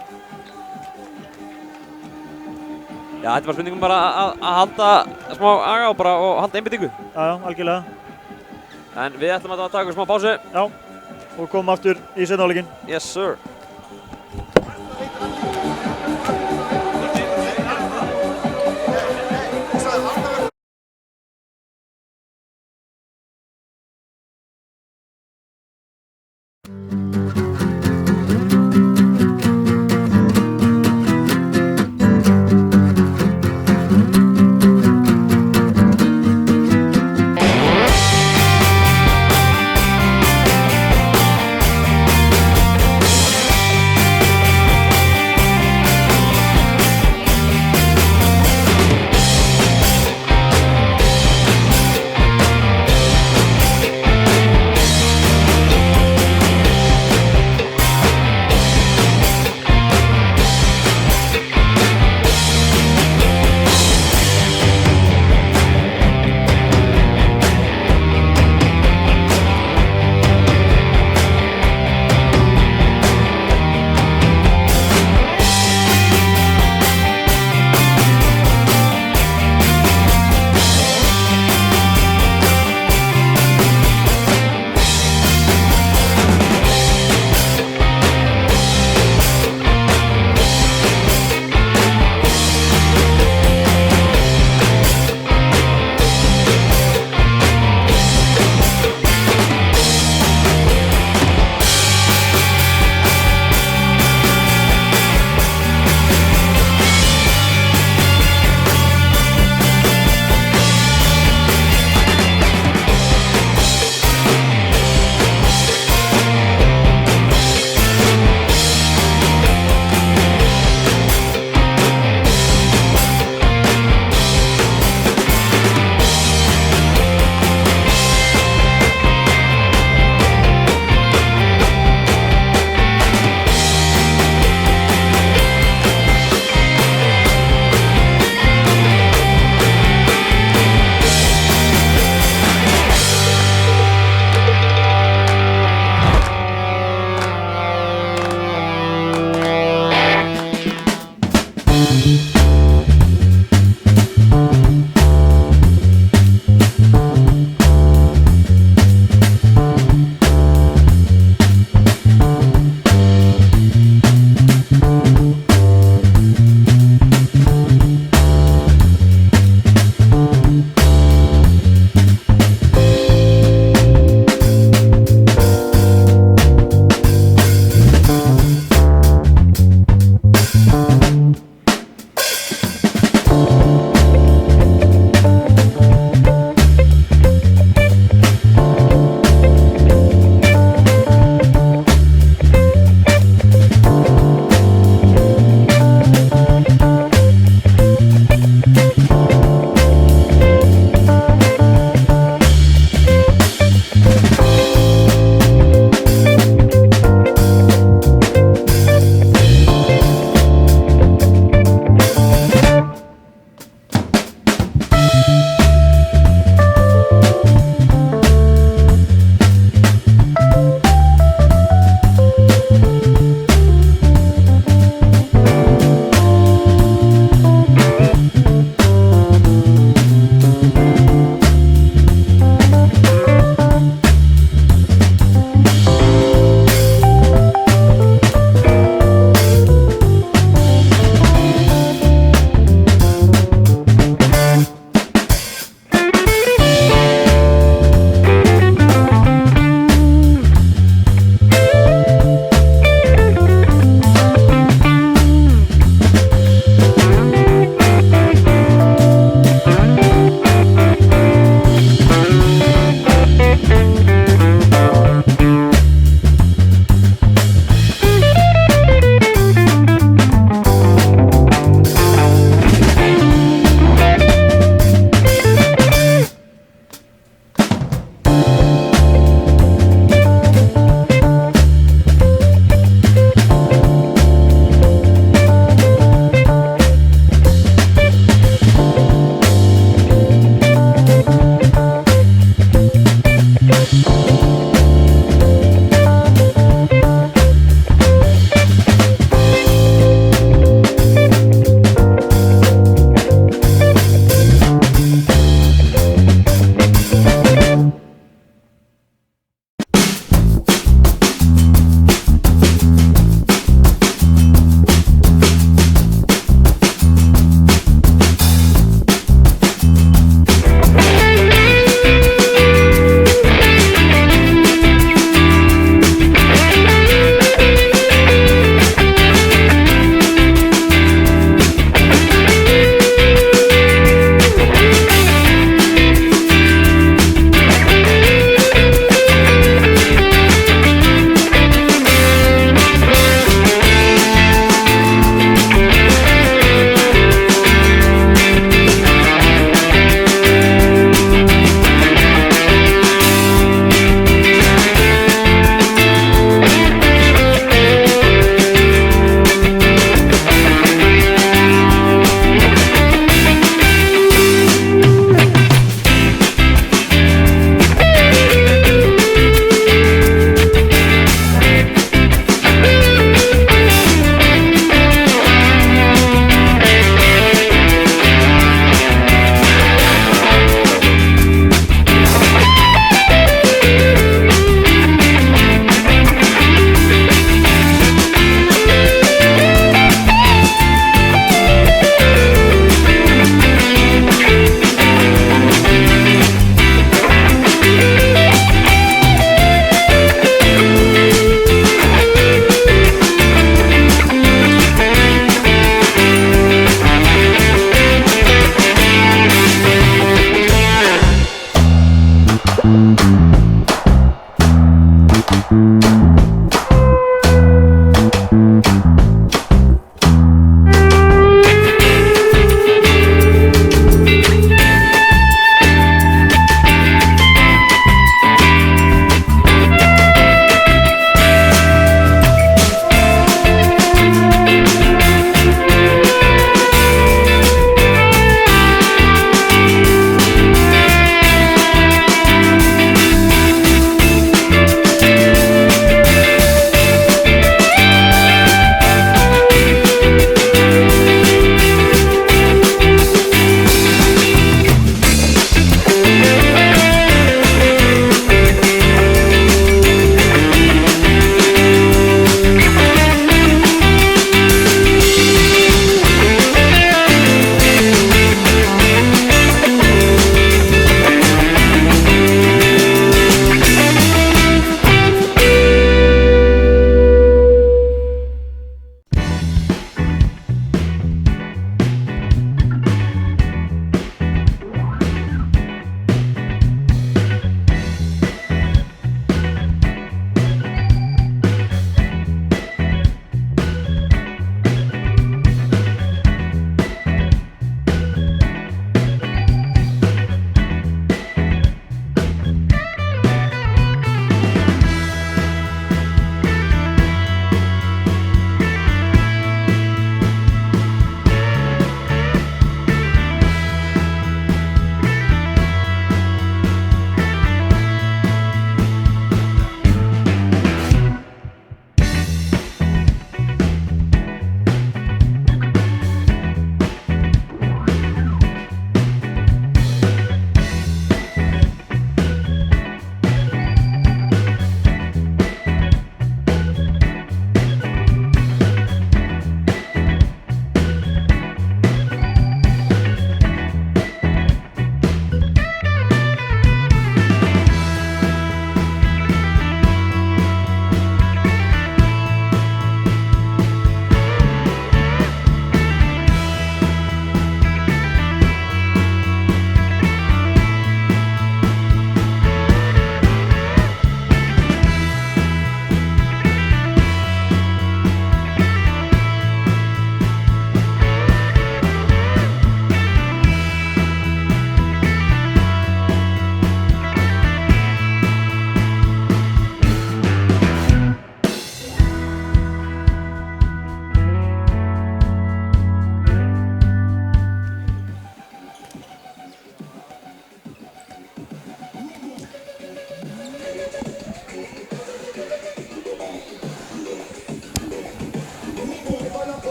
Já, þetta er bara spurningum bara að halda smá aga og halda einbeitingu. Já, algjörlega. En við ætlum að taka smá pásu. Já, og komum aftur í seinni hálfleikinn. Yes, sir.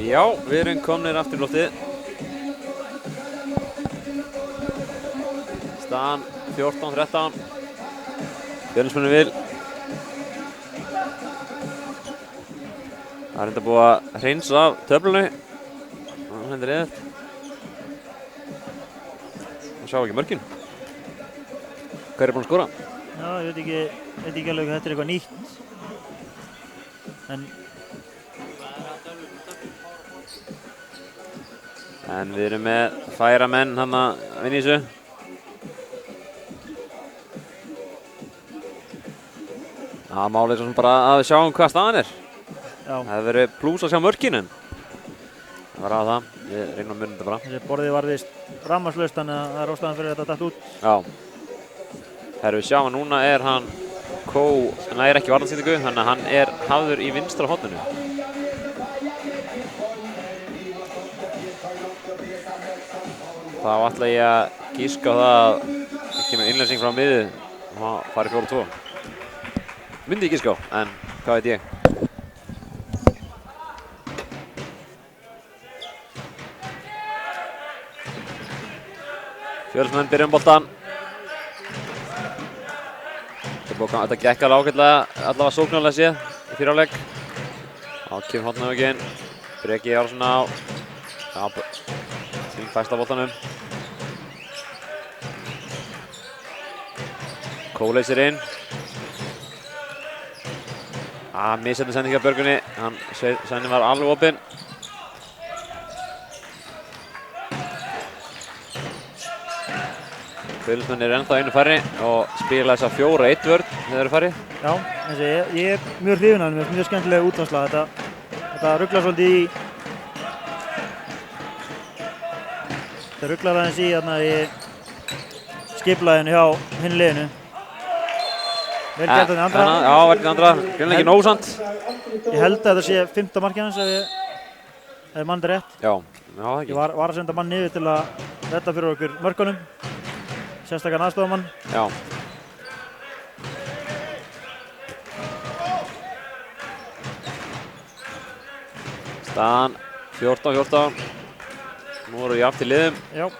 Já, við erum komnir aftur í loftið. Staðan 14-13. Fjölnismenn vil. Það er enda búið að hreinsa af töflunni. Það hendur eðalt. Það sjá ekki mörkin. Hver er búinn að skora? Já, ég veit ekki alveg hvað þetta er eitthvað nýtt. En við erum með færa menn hann að vinna í þessu. Það málið er svona bara að við sjáum hvað staðan er. Já. Það hefur verið plús að sjá mörkin en það var að það. Við reynum að munna þetta bara. Þessi borðið var vist rafmagnslaust þannig að það er ástæðan fyrir þetta datt út. Já. Herru, við sjáum að núna er hann nær ekki varðarsýningu, þannig að hann er hafður í vinstra horninu. Þá ætla ég að gíska á það að það kemur innlensing frá miðju og það fari 4-2. Myndi ég gíska á, en hvað veit ég? Fjölnismenn byrja boltann. Þetta gekk alveg ágætlega, allavega sóknarlega séð í fyrri hálfleik. Þá kemur hornauðuginn. Breki Járnsson á. Þín fæst af boltanum. Kóleysir inn. Misheppnuð sending af Björgvinni. Sending var alveg opinn. Fjölnismenn eru ennþá einu færri og spila þessa 4-1 vörn þegar þeir eru færri. Já, ég er mjög hrifinn af hann, mjög skemmtilega útvarsla. Þetta ruglar svolítið í... Þetta ruglar aðeins í skipulaginu hjá hinu liðinu. Vel gert þarna andra. Já, vel gert andra. Greinlega ekki nóg samt. Ég held að þetta sé 5. markið hans ef ég mann þetta rétt. Já, það ekki. Ég var að senda mann niður til að redda fyrir okkur mörkunum. Sérstakann aðstofamann. Já. Staðan 14-14. Nú erum við jafnt í liðum. Já.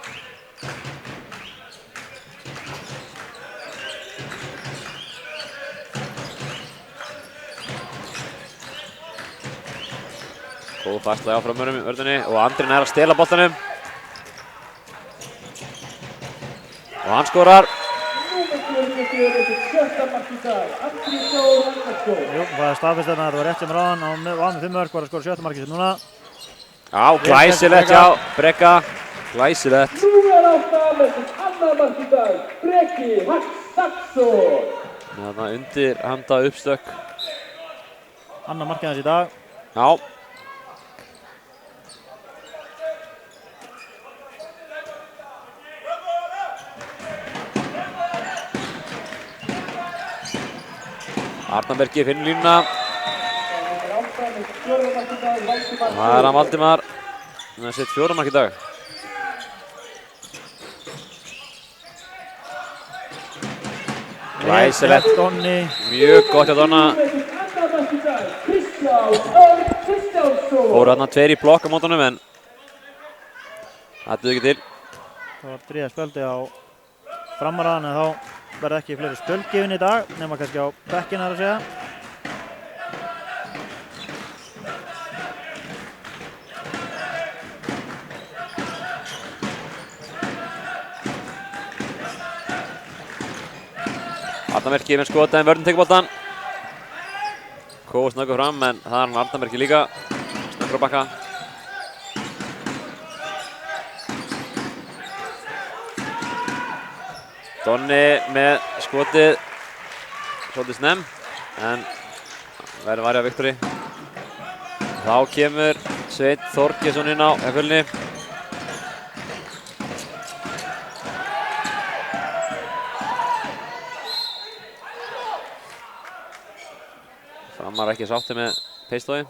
Góð fastlega á framörum í vörðinni og Andri nær að stela boltanum. Og hann skorar. Jú, það er staðfest þarna að þetta var rétt sem ráðan á með 5 mörk var að skora 7. markið sem núna. Já, glæsilegt hjá Breka. Glæsilegt. Þarna undir handa uppstök. Annað markið hans í dag. Já. Arnarbergi finnur línuna. Það er hann Valdimar. Hann sett 4 mark í dag. Glæsilegt. Mjög gott hjá Donna. Fóru þarna 2 í blokk á mótunum en það duði ekki til. Það var 3. spjöldi á framaraðan en þá verða ekki fleiri spjöld gefin í dag, nema kannski á bekkinn að segja. Arnarmerki með skota en vörðin tekur boltann. Kóa snöggur fram en það er hann Arnarmerki líka. Snöggur á bakka. Donni með skotið svolítið snemm en verður varja Viktori. Þá kemur Sveinn Þorgeirsson inn á Fjölni. Framar ekki sátti með peistói.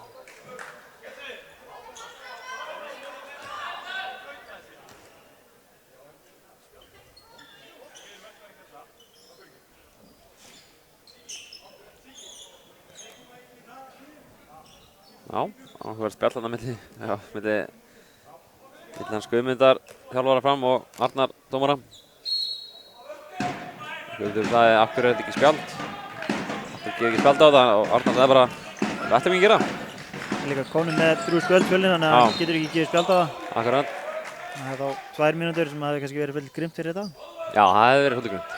Já, á áhugaverð spjall þarna milli hans Guðmundar þjálfara fram og Arnar dómara. Guðmundur sagði af hverju er þetta ekki spjald. Arnar gefur ekki spjald á það og Arnar sagði bara við ætlum ekki að gera. Líka konum með 3 spjöld Fjölnir þannig að hann getur ekki gefið spjald á það. Akkurat. Það er þá 2 mínútur sem hefði kannski verið svolítið grimmt fyrir þetta. Já, það hefði verið svolítið grimmt.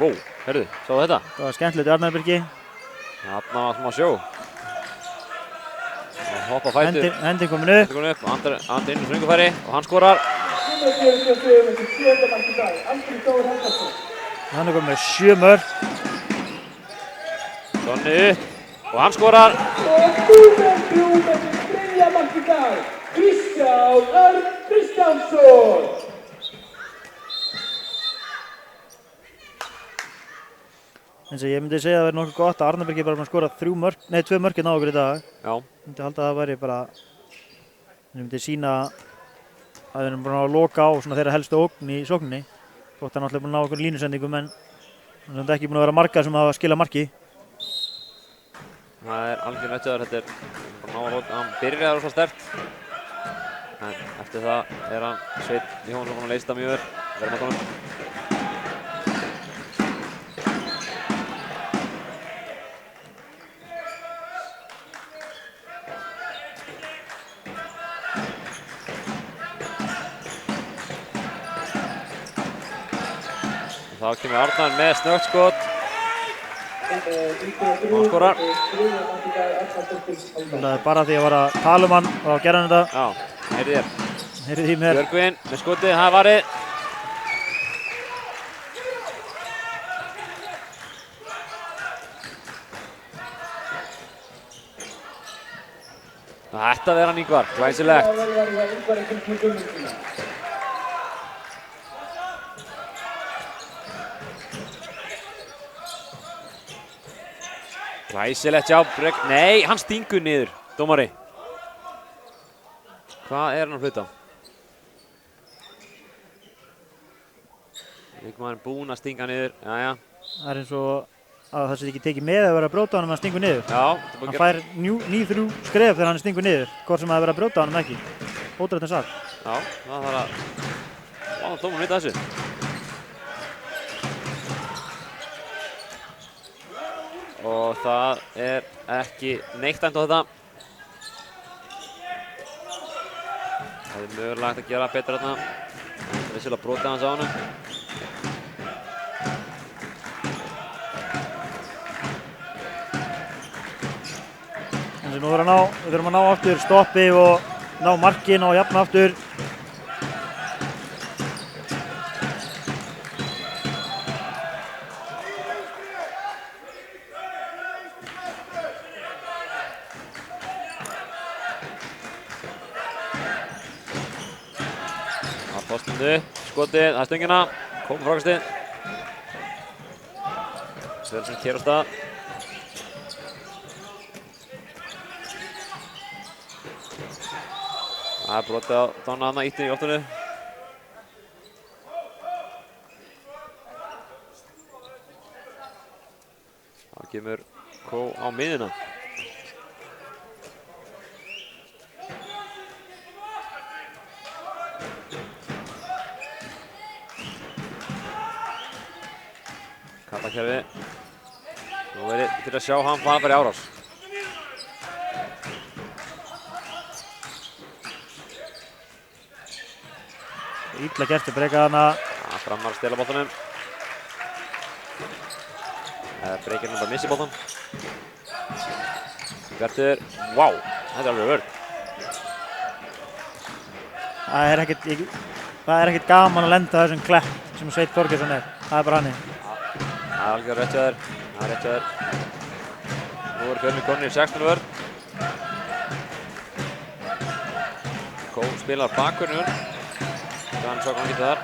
Vó, heyrðu, sáðu þetta? Það var skemmtilegt í Arnarbyrgi. Þarna var smá sjó. Og hoppa fætur. Hendin komin upp. Hendin komin upp og Andri inn í þröngufæri og hann skorar. Hann er komin með 7 mörk. Donni upp og hann skorar. Og stúdentur með þriðja mark í dag, Kristján Örn Kristjánsson. Eins og ég myndi segja að það verði nokkuð gott að Arnarbyrgi bara búin að skora 2 mörk á okkur í dag. Já. Ég myndi halda að það væri bara, ég myndi sína að við erum búin að loka á svona þeirra helstu ógn í sókninni. Þótt hann náttúrulega búin að ná okkur línusendingum en hann er ekki búin að vera marga sem hafa skilað marki. Það er algjörlega nættjöður, þetta er bara ná að lóta, hann byrjaði rosa sterkt. En eftir það er hann Sveinn Jóhannsson búin að leysa það mjög vel, verðum á tónum. Þá kemur Arnar með snöggt skot. Hann skorar. Það er bara því að ég var að tala um hann og þá gerði hann þetta. Já, heyrið þér. Heyrið því mér. Björgvin með skotið, það er varið. Þetta verður hann Ingvar, glæsilegt. Glæsilegt hjá Brek. Nei, hann stingur niður, dómari. Hvað er hann að hluta? Leikmaðurinn búinn að stinga niður, jæja. Það er eins og að það sé ekki tekið með að vera að brjóta hann hann stingur niður. Já. Hann fær 9-3 skref þegar hann stingur niður, hvort sem að það vera að brjóta hann ekki. Ótrúlega sagt. Já, það þarf að... Vá, dómarinn vita þessu. Og það er ekki neitt dæmt á þetta. Það er mögulega hægt að gera betur þarna. Það er vissulega brotið hans á honum. Þannig að nú við þurfum að ná aftur stoppi og ná markin og jafna aftur. Skotið, það er stöngina, komum frákastið. Svensson kér á stað. Það er brotið á Donna þarna, ýtti í óttunni. Það kemur Kó á miðjuna. Kallakerfi. Nú verið til að sjá hann fara bara í árás. Illa gert að breyka þarna. Framar að stela boltanum. Breykir hann bara missi boltan. Bjartur, vá, þetta er alveg vörn. Það er ekkert gaman að lenda þessum klepp sem Sveinn Þorgeirsson er. Það er bara hann. Það er algjör rétt hjá þér. Það er rétt hjá þér. Nú er Fjölnir konur í 16 vörn. Kó spilar bakvörn í vörn. Hann svo hvað hann getur þar.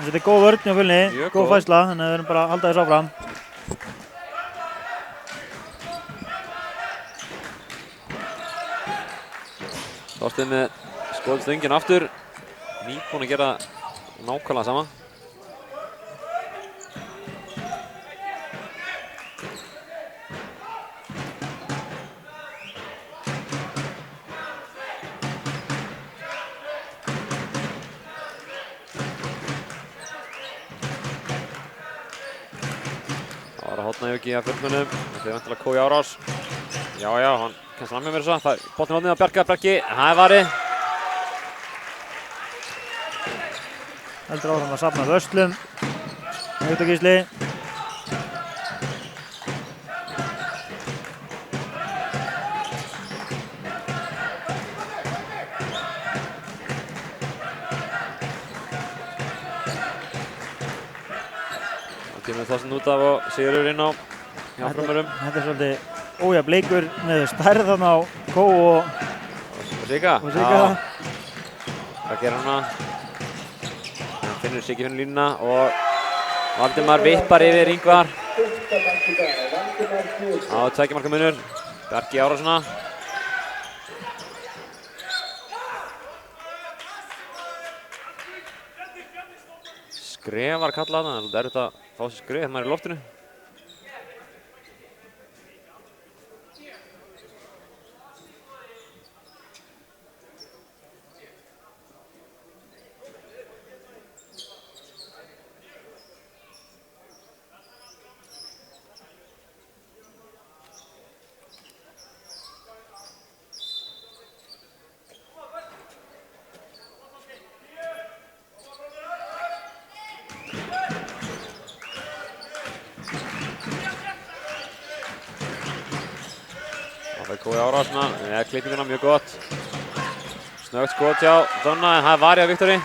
Þetta er góð vörn hjá Fjölni, Mjög góð góð. fæsla, þannig að við erum bara að halda þess áfram. Þorsteinn með skoðstöngin aftur. Nýbúinn að gera nákvæmlega sama. Það var að hotna Jöki að fullmönnum. Það er vantilega Kói árás. Já, hann kemst fram með mér þess að. Það er botnin hodnið á Bjarki. Það er varið. Heldur áfram að safna vörslum. Auðvitað Gísli. Það kemur Þorsteinn út af og Sigurður inn á hjá frumurum. Þetta er svolítið ójafn leikur með stærð þarna á Kó og Sigga. Sigga. Hvað gerir hann að? Hann finnur Siggi fyrir línuna og Valdimar vippar yfir Ingvar. Á 2 marka munur. Bjarki árásina. Skref var kallað þarna, það er erfitt að fá sér skref þegar maður er í loftinu. Það fær Kói árásina, klippinguna mjög gott. Snöggt skot hjá Donna en það er varið á Viktori.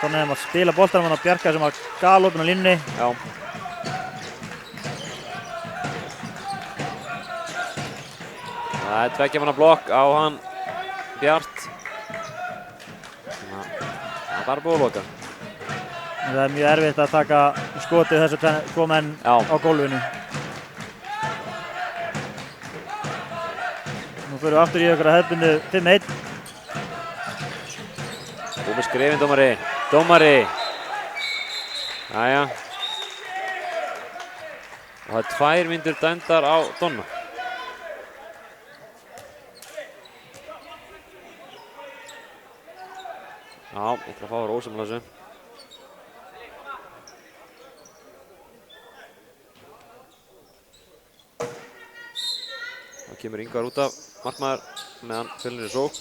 Þannig að maður spila boltanum hann á Bjarka sem var galopinn á línunni. Já. Það er 2 manna blokk á hann Bjart. Það er bara búið að loka. Það er mjög erfitt að taka skotið þessu 2 menn Já. á gólfinu. Nú förum við aftur í okkar hefðbundu 5-1. Þú með skrefin dómari. Jæja. Og það er 2 mínútur dæmdar á Donna. Já, ég ætla að fá þér ósamlega þessu. Það kemur Ingvar út af markmaður meðan Fjölnir er sókn.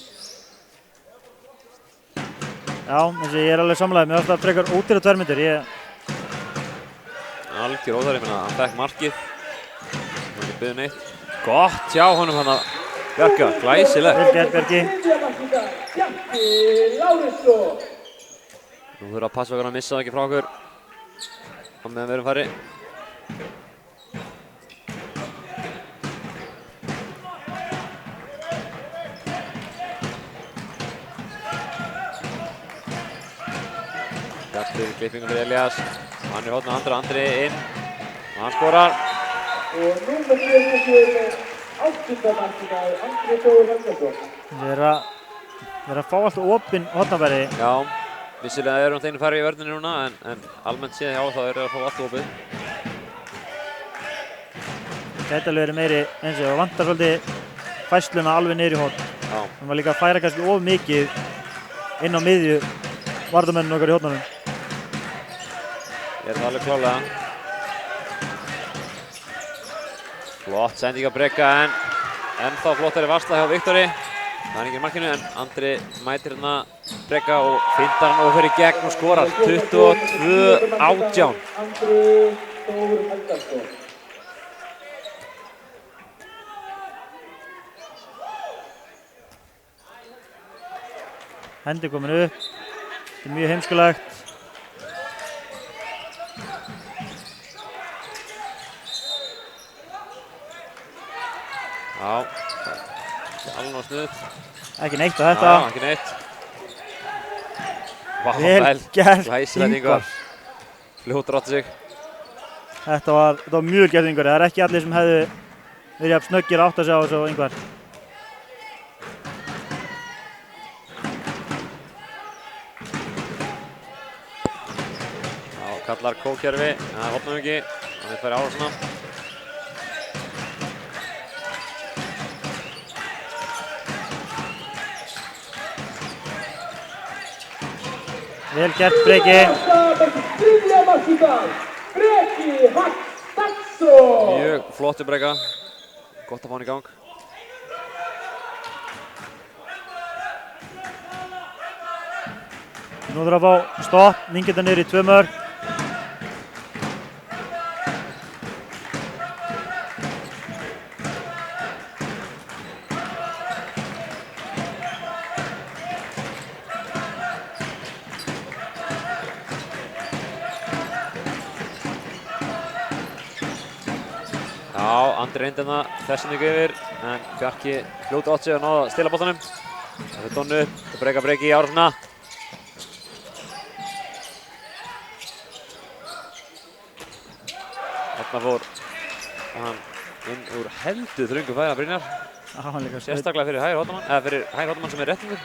Já, þessi ég er alveg sammála. Mér varst það frekar ódýrar 2 mínútur. Algjör óþarfi, ég meina hann fekk markið. Það er ekki byggðið neitt. Gott hjá honum hann að Bjarka, glæsilegt. Vel gert Bjarki. Nú þurfum að passa okkur að missa það ekki frá okkur. Á meðan við erum færri. Bjarki klippingu fyrir Elias. Hann er hóttan Andri inn. Og hann skorar. Og númer 47, 8. markmaður Andri Þór Helgason. Þeir eru að fá alltaf opinn hornafæri. Já, vissilega eru þeir færri í vörninni núna en almennt séð hjá þá eru að fá allt opið. Gæti alveg verið meiri eins og vantar svolítið fæsluna alveg niður í horn. Já. Það var líka að færa kannski of mikið inn á miðju varnarmenninu okkar í hornunum. Ég er það alveg klálega. Flott sending á Brekka en ennþá flottari varsla hjá Viktori. Það er enginn í markinu en Andri mætir hérna Brekka og fintar hann og fer í gegn og skorar 22-18. Andri Þór Helgason. Hendi komin upp. Þetta er mjög heimskulegt. Já, alveg á snuð. Ekki neitt á þetta. Já, ekki neitt. Vá, Vel gert glæsilegt Ingvar. fljótur átti sig. Þetta var mjög gert Ingvar. Það er ekki allir sem hefðu verið jafn snöggir að átta sig á þessu og Ingvar. Já, kallar kókerfi, það opnaði ekki. Hann fær árásina. Vel gert Breki. Þriðja mark í dag. Breki Hallsson. Mjög flottur Breka. Gott að fá hann í gang. Nú þarf að fá stopp. Vingirnar niður í 2 mörk. Andri reyndi hérna þessin ykkur yfir, en Bjarki fljóti átt sig að náða að stila boltanum. Það er Donnu og Breki í árásina. Þarna fór hann inn úr heldur þröngu færi að Brynjar. Sérstaklega fyrir hægri hóttamann, eða fyrir hægri hóttamann sem er réttingur.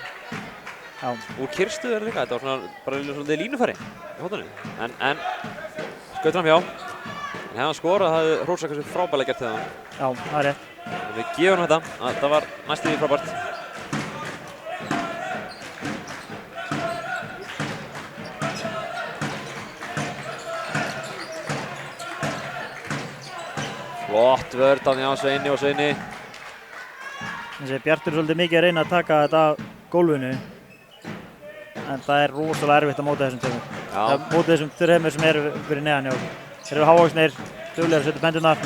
Já. Úr kyrstu er líka, þetta var svona bara svolítið línufæri í hóttanum. En skaut fram hjá. En hefði hann skorað, það hefði Hrósaka sér frábælega gert þegar hann. Já, það er rétt. Við gefum þetta, þetta var næstu því frábært. Flott vörð af Sveini og Sveini. Þessi Bjartur er svolítið mikið að reyna að taka þetta af gólfinu. En það er rosalega erfitt að móta þessum tveimur. Það móta þessum þreimur sem eru fyrir neðan hjá okkur. Þeir eru hávaxnir, duglegir að setja bendurnar.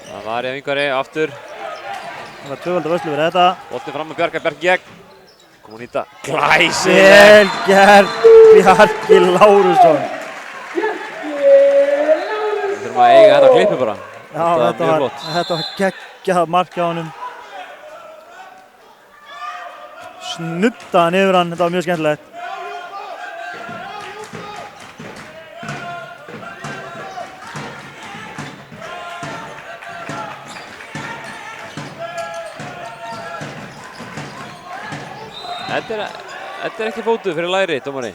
Það var í Ingvari aftur. Það var tvöfaldar vörslu fyrir þetta. Boltinn fram með Bjarki gegn. Kom hún nýta. Glæsilegt! Vel gert Bjarki Lárusson. Við þurfum að eiga þetta klippi bara. Já, þetta var geggjað mark hjá honum. Snudda hann yfir hann, þetta var mjög skemmtilegt. Þetta er ekki fótu fyrir læri, dómari.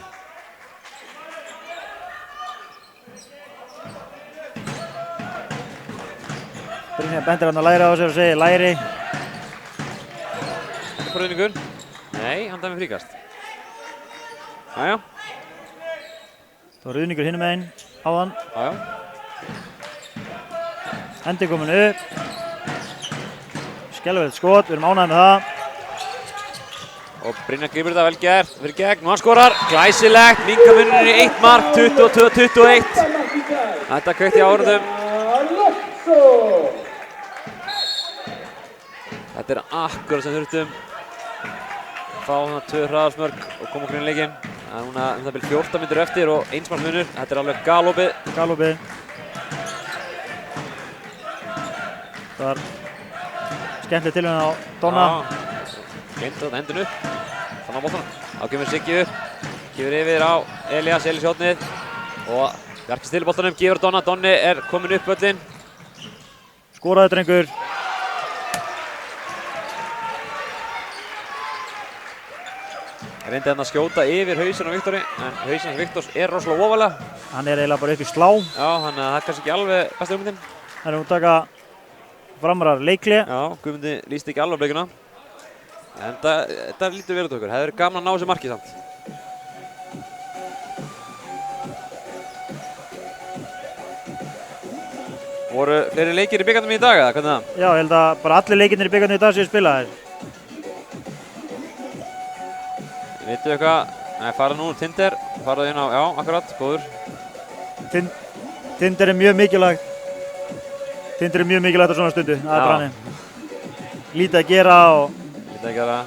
Brynjar bendir hann að læra á sér og segir læri. Þetta er breyningur. Nei, hann dæmi fríkast. Jæja. Það var ruðningur hinum meginn áðan. Jæja. Hendi komin upp. Skelfilegt skot, við erum ánægðir með það. Og Brynjar grýpur þetta vel gert, fyrir gegn og hann skorar. Glæsilegt, minnka munurinn í 1 mark, 22-21. Þetta kveikti á orðum. Þetta er akkurat sem þurftum. Fá hann 2 hraðarsmörk og koma okkur inn í leikinn. Það er núna það byrja 14 mínútur eftir og 1 mark munur. Þetta er alveg galopið. Galopið. Það var skemmtileg tilhörn á Donna. Gleymdi þetta hendun upp. Þannig á boltanum. Þá kemur Siggi upp. Gefur yfir á Elías Jótnið. Og Bjarki stilir boltanum, gefur Donna. Donni er komin upp völlinn. Skoraði drengur. Reyndi hann að skjóta yfir hausinn á Viktori, en hausinn á Viktors er rosalega ofalega. Hann er eiginlega bara upp í slá. Já, þannig að það er kannski ekki alveg besta hugmyndin. Það er nú taka framrar leikli. Já, Guðmundi líst ekki alveg á bleikuna. En þetta lítur vel út okkur. Það er gaman að ná þessu marki samt. Voru fleiri leikir í bikarnum í dag eða hvernig það? Já, ég held að bara allir leikirnir í bikarnum í dag séu spilaðir. Vittu eitthvað? Nei, fara nú Tinder. Faraði inn á, já, akkurat, góður. Tinder er mjög mikilvægt. Tinder er mjög mikilvægt á svona stundu. Það er bara hann. Lítið að gera og... Lítið að gera.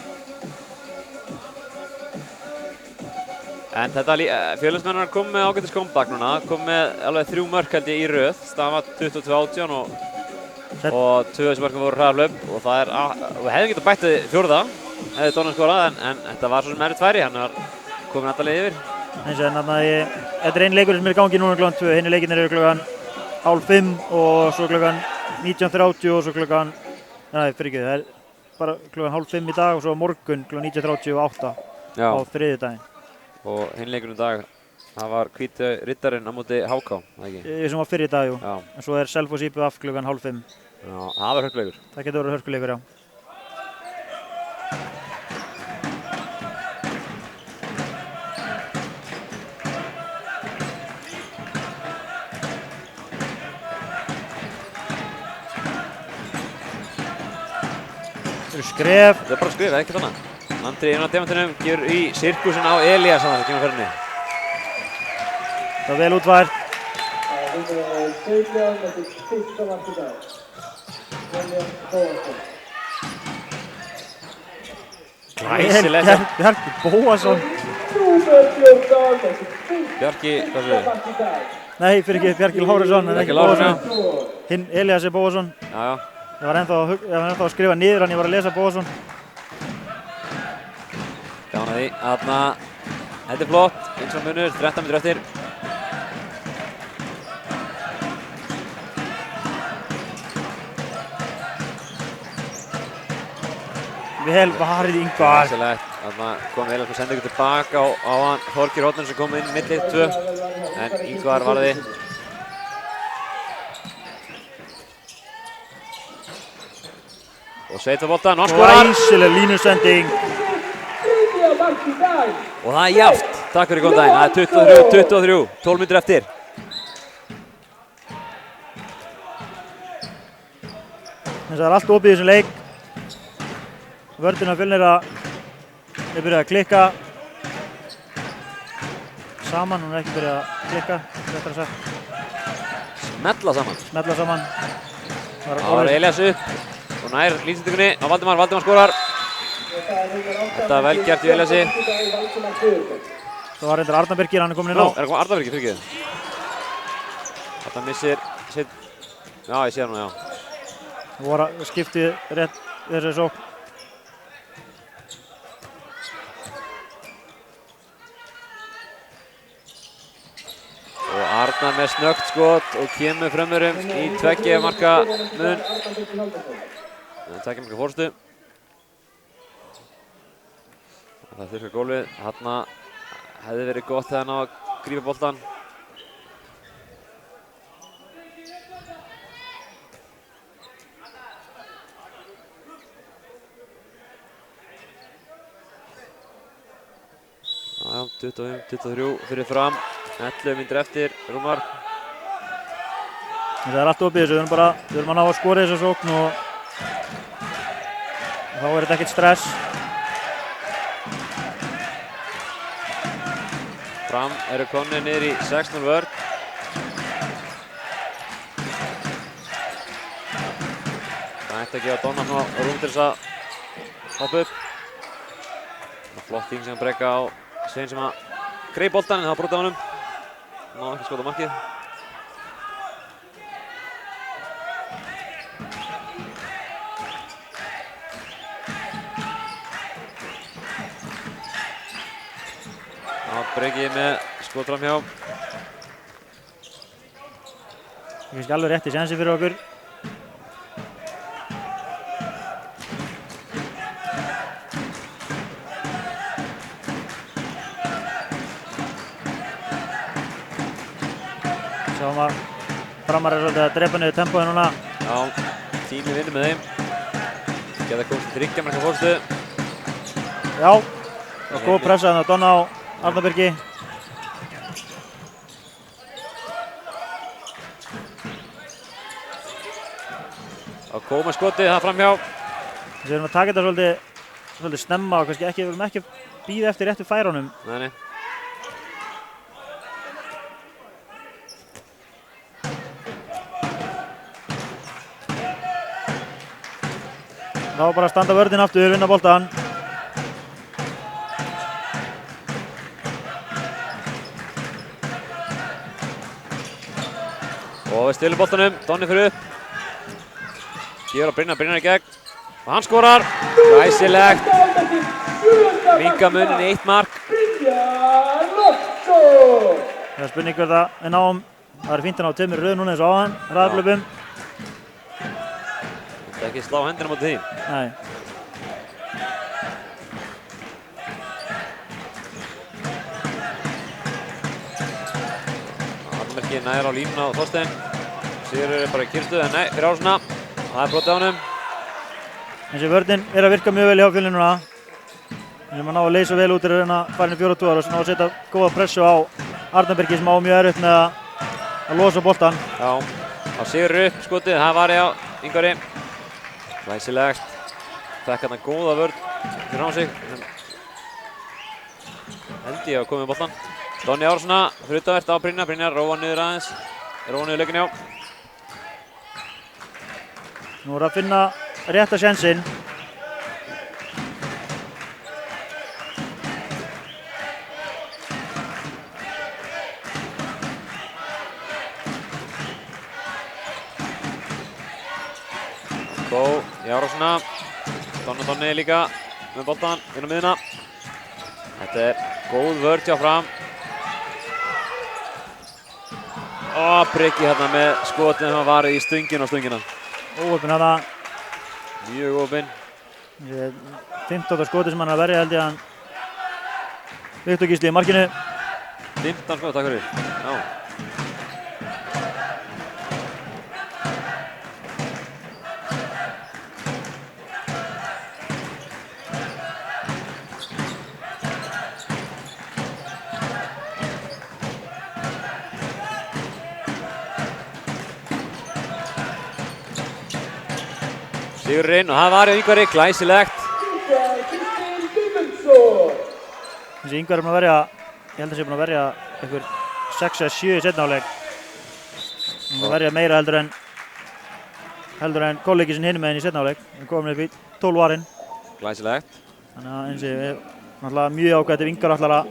En þetta Fjölnismennar kom með ágætis comeback núna. Kom með alveg 3 mörk held ég í röð. Staðan var 22-18 og 2 þessu mörkum voru hraðarlöp. Og það er, við hefðum getað bættið 4. Hefði Donna skorað, en þetta var svo sem erfitt færi. Hann var komin alla leið yfir. Eins og þetta einn leikur sem í gangi núna klukkan 2, hinni leikinnir eru klukkan 4:30 og svo klukkan 19:30 og svo klukkan, það er bara klukkan 4:30 í dag og svo morgun klukkan 19:30 og 8 á þriðjudaginn. Og hinn leikurinn í dag, það var hvíti riddarinn á móti HK, það ekki? Sem var fyrr í dag, jú. Já. En svo er Selfoss IBF klukkan 4:30. Já, það var hörkuleikur. Það getur verið hörkuleikur, já. Það eru skref. Það er bara skref, ekkert annað. Andri inn á demantinum, gefur í sirkusin á Elías að það kemur ferðinni. Það er vel útvært. Glæsilegt. Bjarki Bóasson. Bjarki, hvað séu þið? Nei, fyrir ekki Bjarki Lárusson, en ekki Bóasson. Hinn Elías er Bóasson. Já, já. Ég var ennþá að skrifa niður hann, ég var að lesa Bóasson. Gána því, þarna, þetta er flott, eins og munur, 13 mínútur eftir. Vel varið Ingvar. Glæsilegt, þarna kom Elías og sendi ykkur tilbaka á hann Þorgeir Hornén sem kom inn millið 2, en Ingvar varði. Og Sveit á boltan, og hann skorar! Glæsileg línusending. Og það er jafnt, takk fyrir góðan daginn, það er 23, 12 mínútur eftir. Það er allt opið í þessum leik. Vörðin af Fjölnir er byrjað að klikka saman, hún er ekki byrjað að klikka, réttara sagt. Smella saman. Smella saman. Það var Elías upp og nær lýsendingunni á Valdimar, Valdimar skorar. Þetta er vel gert í Elíasi. Það var reyndar Arnar Birkir, hann er komin inn á. Er það komið Arnar Birkir, fyrirgefðu? Þetta missir sitt. Já, ég sé það nú, já. Það voru að skipti rétt þessu sókn. Og Arnar með snöggt skot og kemur frömmurum í 2 marka mun. 2 marka fórstu. Það þurrkar gólfið. Þarna hefði verið gott þegar hann á að grípa boltan. Já, 25-23 fyrir fram. 11 mínútur eftir, rúmar. Það er allt opið þessu, við erum að ná að skora þessu sókn og þá er þetta ekkert stress. Fram eru komnir niður í 6-0 vörn. Það ætti að gefa Donna rúm til þess að hoppa upp. Flott ting sem breyka á Svein sem að greip boltan en það brotið á honum. Ná ekki skota markið. Breki með skot framhjá. Það er ekki alveg rétti sensi fyrir okkur. Sjáum að Framar er svolítið að drepa niður tempóið núna. Já, tími vinnur með þeim. Geta komst til 3 marka fórstu. Já, og góð pressa þannig að Donna á Arnar Birki. Að koma skotið það framhjá. Við erum að taka þetta svolítið snemma og kannski við viljum ekki bíða eftir réttu færunum. Nei. Þá bara að standa vörðin aftur, vinna boltan. Og við stilum boltanum, Donni fyrir upp. Gefur á Brynjar í gegn. Og hann skorar. Glæsilegt. Minka munin í 1 mark. Kristján Loftsson. Það er spurning hvort að við náum, það er fínt að ná tveimur röð núna eins og áðan, hraðahlaupunum. Þetta er ekki slá hendina móti því. Nei. Arnarmerki nær á línuna á Þorstein. Sigurður er bara í kyrstu, en nei, fyrir Árásuna. Það er brotið á honum. Þessi vörnin er að virka mjög vel hjá Fjölni núna. Við erum að ná að leysa vel út í rauninna farin í 4-2 og ná að setja góða pressu á Arnarbergi sem á mjög erfitt með að losa boltan. Já, á Sigurður upp skotið, það var á Ingvari. Glæsilegt. Fekk hérna góða vörn fyrir á sig. Held ég að koma með boltan. Donni Árásuna fyrir utanvert á Brynjar. Brynjar róa niður aðeins. Róa niður leikinn, já. Nú er að finna rétta sénsinn. Kó í Árásuna. Donni líka með boltan inn á miðuna. Þetta er góð vörn hjá Fram. Og Breki hérna með skotin sem var varið í stöngina á stöngina. Óöfn hana. Mjög opinn. 15. skoti sem hann er að verja held ég hann. Viktor Gísli í markinu. 15 skot, takk fyrir. Já. Sigurðurinn og það var í Ingvari, glæsilegt. Kristinn Guðmundsson. Þessi Ingvar er búinn að verja, ég held að sé búinn að verja einhver 6 eða 7 í seinni hálfleik. Hann er að verja meira heldur en kollegi sinn hinum meginn í seinni hálfleik. Við komum upp í 12 varinn. Glæsilegt. Þannig að eins og við náttúrulega mjög ágætt ef Ingvar ætlar að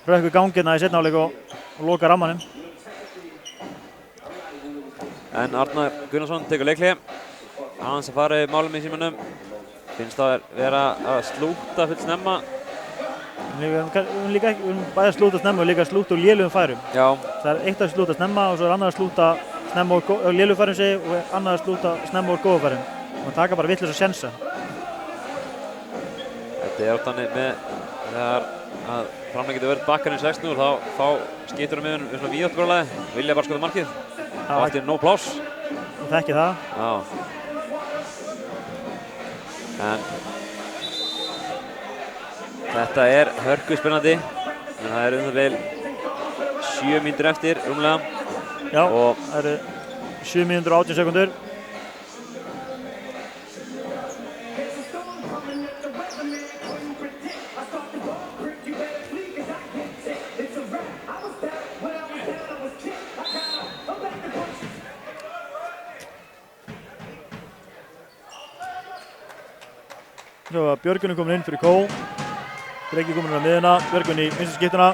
rökka í gangina í seinni hálfleik og loka rammanum. En Arnar Gunnarsson tekur leikhlé. Aðeins að fara í málum í símanum. Finnst það vera að slúta full snemma. Við erum bæði að slúta snemma og líka að slúta úr lélugum færum. Já. Það er eitt að slúta snemma og svo er annað að slúta snemma úr lélugum færum sig og annað að slúta snemma úr góða færum. Og taka bara vitlaus að sjensa. Þetta er oft þannig með þegar að Framlega getur verið bakkarinn 6-0 og þá skýtur um yfir svona víðáttugrálaði. Vilja bara skota markið. Og allt er nóg pláss. Þú þekkir það. Já. En þetta er hörku spennandi. En það eru það vel 7 mínútur eftir rúmlega. Já, og það eru 7 mínútur og 18 sekundur. Svo var Björgun komin inn fyrir Kó. Breki komin inn á miðuna, Björgun í vinstri skiptuna.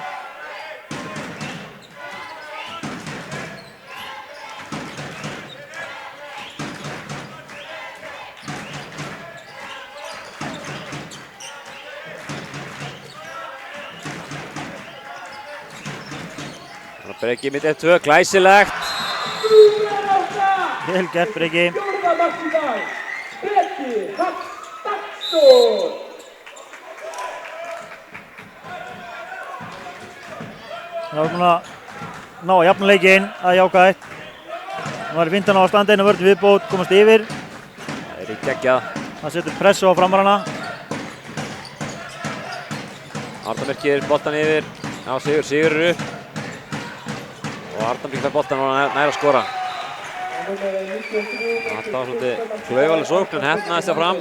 Breki mitt 1-2, glæsilegt. Vel gert Breki. Fjórða mark í dag. Breki Hafsteinsson. Það var búin að ná að jafna leikinn að jákvætt. Nú er Vintan á að standa einu vörn viðbót, komast yfir. Það er í geggjað. Það setur pressu á framarana. Arnarmerkir boltan yfir á Sigurður upp. Og Arnarmerkir fær boltan og nær að skora. Þetta var svolítið klaufaleg sókn en heppnaðist það Fram.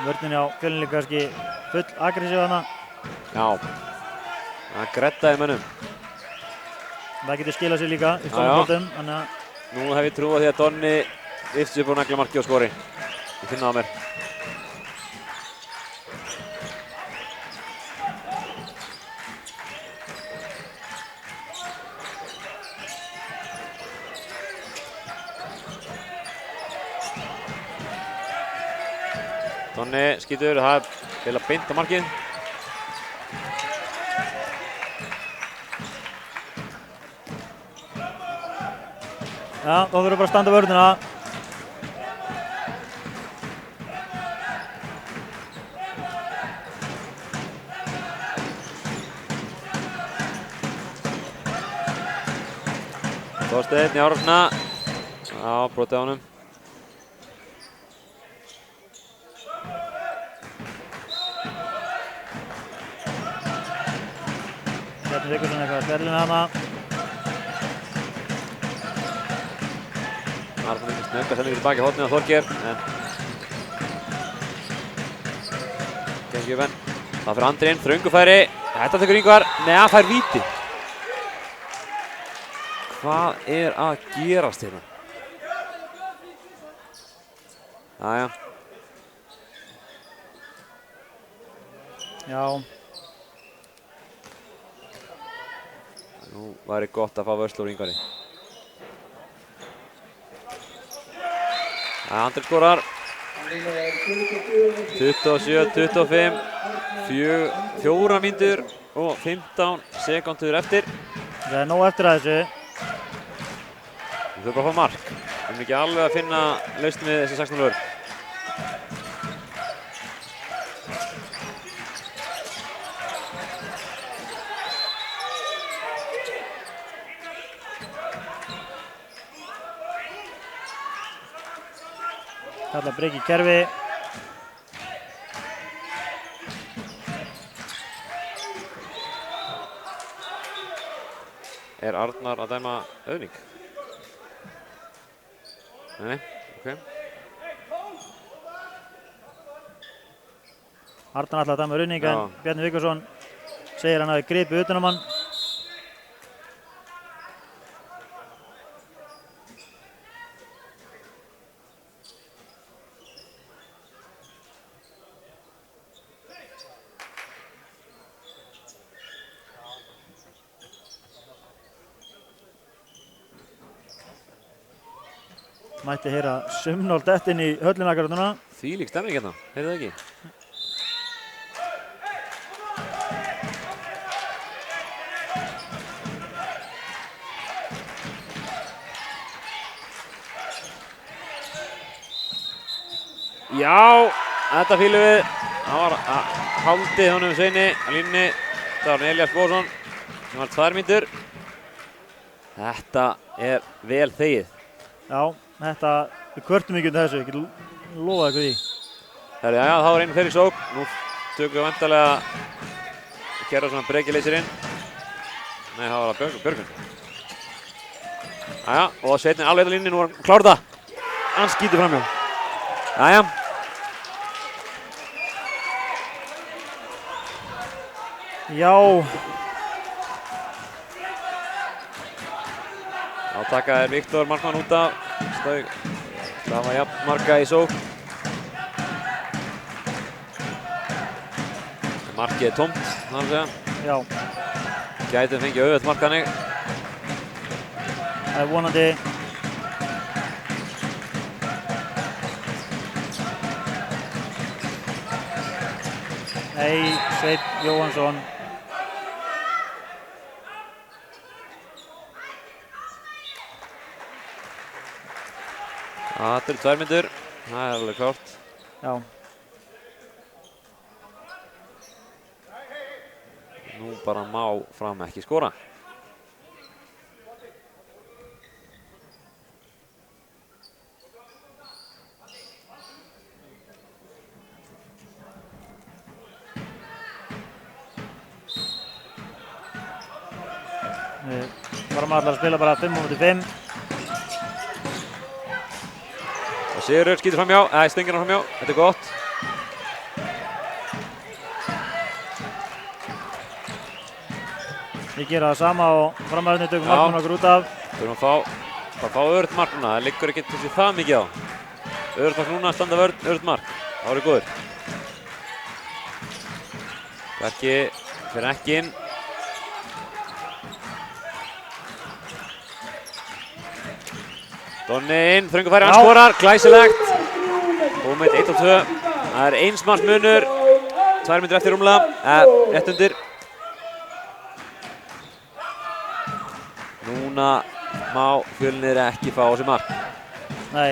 Vörnin á Fjölni líka kannski full aggressív hana. Já, það grettaði mönnum. Það getur skilað sér líka í stórum boltum. Nú hef ég trú á því að Donni vifti upp og negla marki og skori. Ég finna það á mér. Donni skýtur, það er bila beint á markið. Já, þá þurfum bara að standa vörðina. Þorsteinn í árásina. Já, brotið á honum. Bjarni Vigfússon eitthvað að sverlina hana. Arnur ekki snögg að senda ekki tilbaki hornið á Þorgeir, en gengur upp enn. Það fyrir Andri inn, þröngufæri. Þetta tekur Ingvar. Nei, hann fær víti. Hvað er að gerast hérna? Jæja. Já. Nú væri gott að fá vörslu úr Ingvari. Andri skorar. 27-25. 4 mínútur og 15 sekúndur eftir. Það er nóg eftir að þessu. Við þurfum bara að fá mark. Við erum ekki alveg að finna lausn með þessi 16 vörn. Kalla breyki kerfi. Er Arnar að dæma auðning? Nei, ok. Arnar ætlaði að dæma running en Bjarni Vigfússon segir hann hafi gripið utan á mann. Mætti heyra sumnál dett inn í höllina akkurat núna. Þvílík stemning hérna, heyrðu það ekki? Já, þetta fýlum við. Það var haldið honum Sveini á línunni. Það var Elías Bósson sem var 2 mínútur. Þetta er vel þegið. Já, þetta, við kvörtum ekki undir þessu, ég get lofað ykkur því. Herri, já, þá er einu fyrir sókn. Nú tökum við vantarlega að gera svona brekileysirinn. Nei, það var að Björgvin. Jæja, og Sveinn er alveg á línunni, nú er hann klár þetta. Hann skýtur framhjá. Jæja. Já. Átaka er Viktor markmann út af. Það var jafn marka í sókn. Markið er tómt, þannig að segja. Já. Gætum fengið auðvelt mark þannig. Það er vonandi. Nei, Sveinn Jóhannsson. Þetta eru 2 mínútur, það er alveg klárt. Já. Nú bara má Fram ekki skora. Við varum allar að spila bara 5-5. Sigurður skýtur framhjá, stengir hann framhjá, þetta er gott. Við gerum það sama og framhæðinni tökum markmann okkur út af. Við erum að fá öðrugt mark núna, það liggur ekki til það mikið á. Öðrugt mark núna, standa vörn, öðrugt mark. Það voru góður. Berki fyrir ekki inn. Donni inn, þröngufæri, hann skorar, glæsilegt. Búið með 1-2. Það er 1 marks munur, 2 mínútur eftir rúmlega, rétt undir. Núna má Fjölnir ekki fá á sig mark. Nei,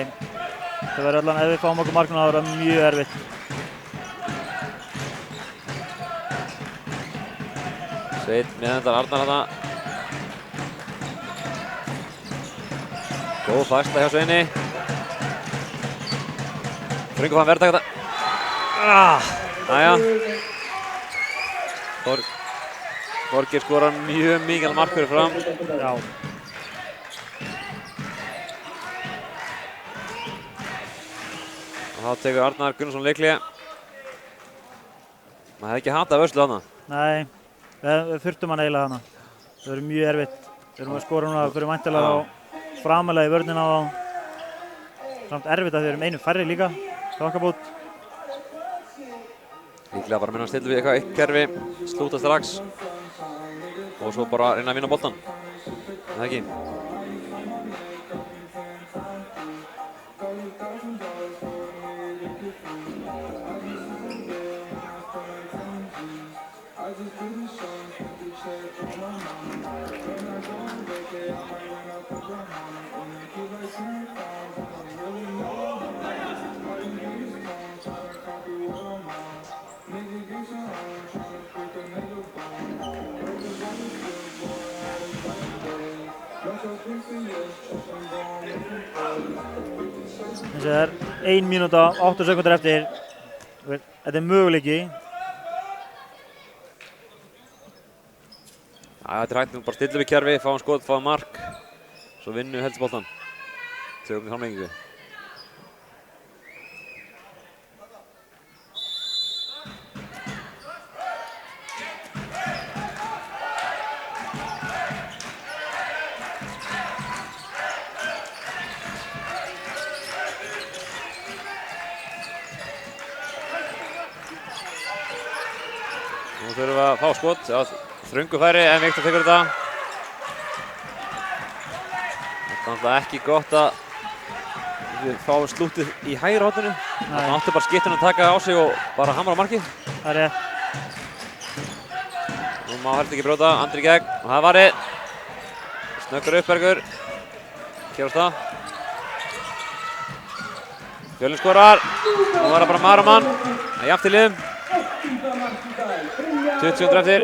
það verður allan ef við fáum okkur mark núna það verður mjög erfitt. Sveinn meðhendar Arnar þarna. Góð færsla hjá Sveini. Þröngu fann verið að taka þetta. Næja. Þorgeir skorar mjög mikið mark fyrir fram. Já. Og þá tekur Arnar Gunnarsson leikli. Maður hefði ekki hatað vörslu þarna. Nei, við þurftum hann eiginlega þarna. Það verður mjög erfitt. Við erum að skora núna fyrir væntanlega á framalega í vörnina á. Samt erfitt að við erum einu færri líka. Þokkabót. Líklega bara minna að stilla við eitthvað eitt kerfi, slúta strax og svo bara reyna að vinna boltan. Það ekki. Það er 1 mínúta, 8 sekúndur eftir. Þetta er möguleiki. Þetta er hægt, bara stilla við kerfi, fáum skot, fáum mark, svo vinnum við helst boltan. Tökum við framlengingu. Nú þurfum við að fá skot, já, þröngu færi en Viktor tekur þetta. Þetta er náttúrulega ekki gott að við fáum slútið í hægri horninu. Það áttu bara skiptinn að taka á sig og bara hamra á markið. Það er rétt. Nú má helst ekki brjóta, Andri í gegn og það er varið. Snöggur upp Bergur. Kemur það. Fjölnir skorar. Nú var það bara Maramann. Það er jafnt í liðum. 20 sekúndur eftir.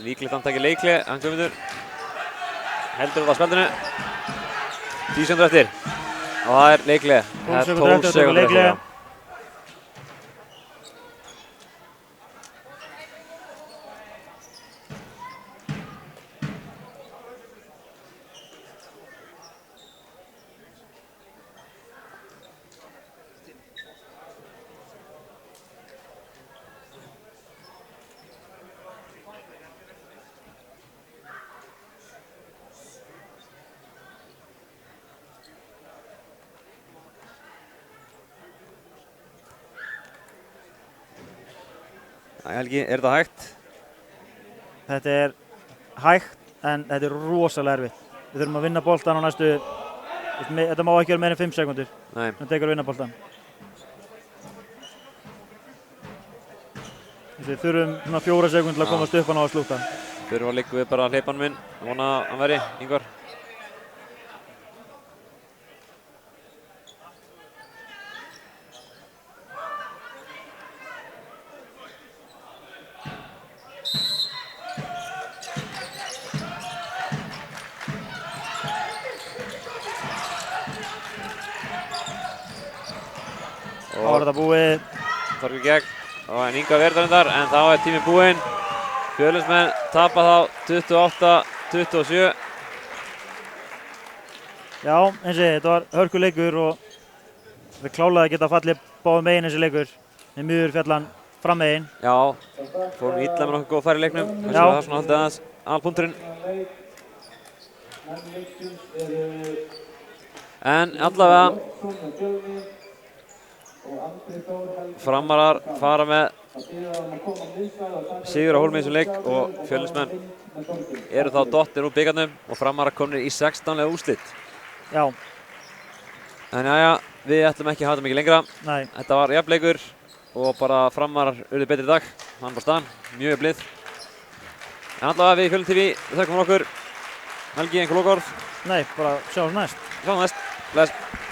Líklegt hann takir leikli, hann Guðmundur. Heldur á spjaldinu. 10 sekúndur eftir. Og það er leikli. Það er 12 sekúndur eftir. Helgi, er þetta hægt? Þetta er hægt, en þetta er rosalega erfitt. Við þurfum að vinna boltan á næstu... Þetta má ekki vera meira en 5 sekúndur. Nei. Það tekur að vinna boltan. Við þurfum svona 4 sekúndur til að komast upp hann á að slúta. Þurfum að liggja við bara hleypan minn. Ég vona að hann veri, Ingvar. Þá er þetta búið. Þorgeir gegn og Ingvar verður þar en þá er tíminn búinn. Fjölnismenn tapa þá 28-27. Já, eins og þetta var hörkuleikur og við klálega geta fallið báðum megin þessi leikur. Með miður fjallan fram megin. Já, fórum illa með nokkuð góð færi í leiknum. Já. Það er svona haldið aðeins alpunturinn. En allavega Framarar fara með sigur á Hólmi í þessum leik og Fjölnismenn eru þá dottir úr bikarnum og Framarar komnir í 16 liða úrslit. Já. En jæja, við ætlum ekki að hafa þetta mikið lengra. Nei. Þetta var jafnleikur og bara Framarar urðu betri í dag. Hann bara staðan, mjög jöfn lið. En allavega við í Fjölnir TV, við þökkum okkur. Helgi, einhver lokaorð? Nei, bara sjáum næst. Sjáum næst. Bless.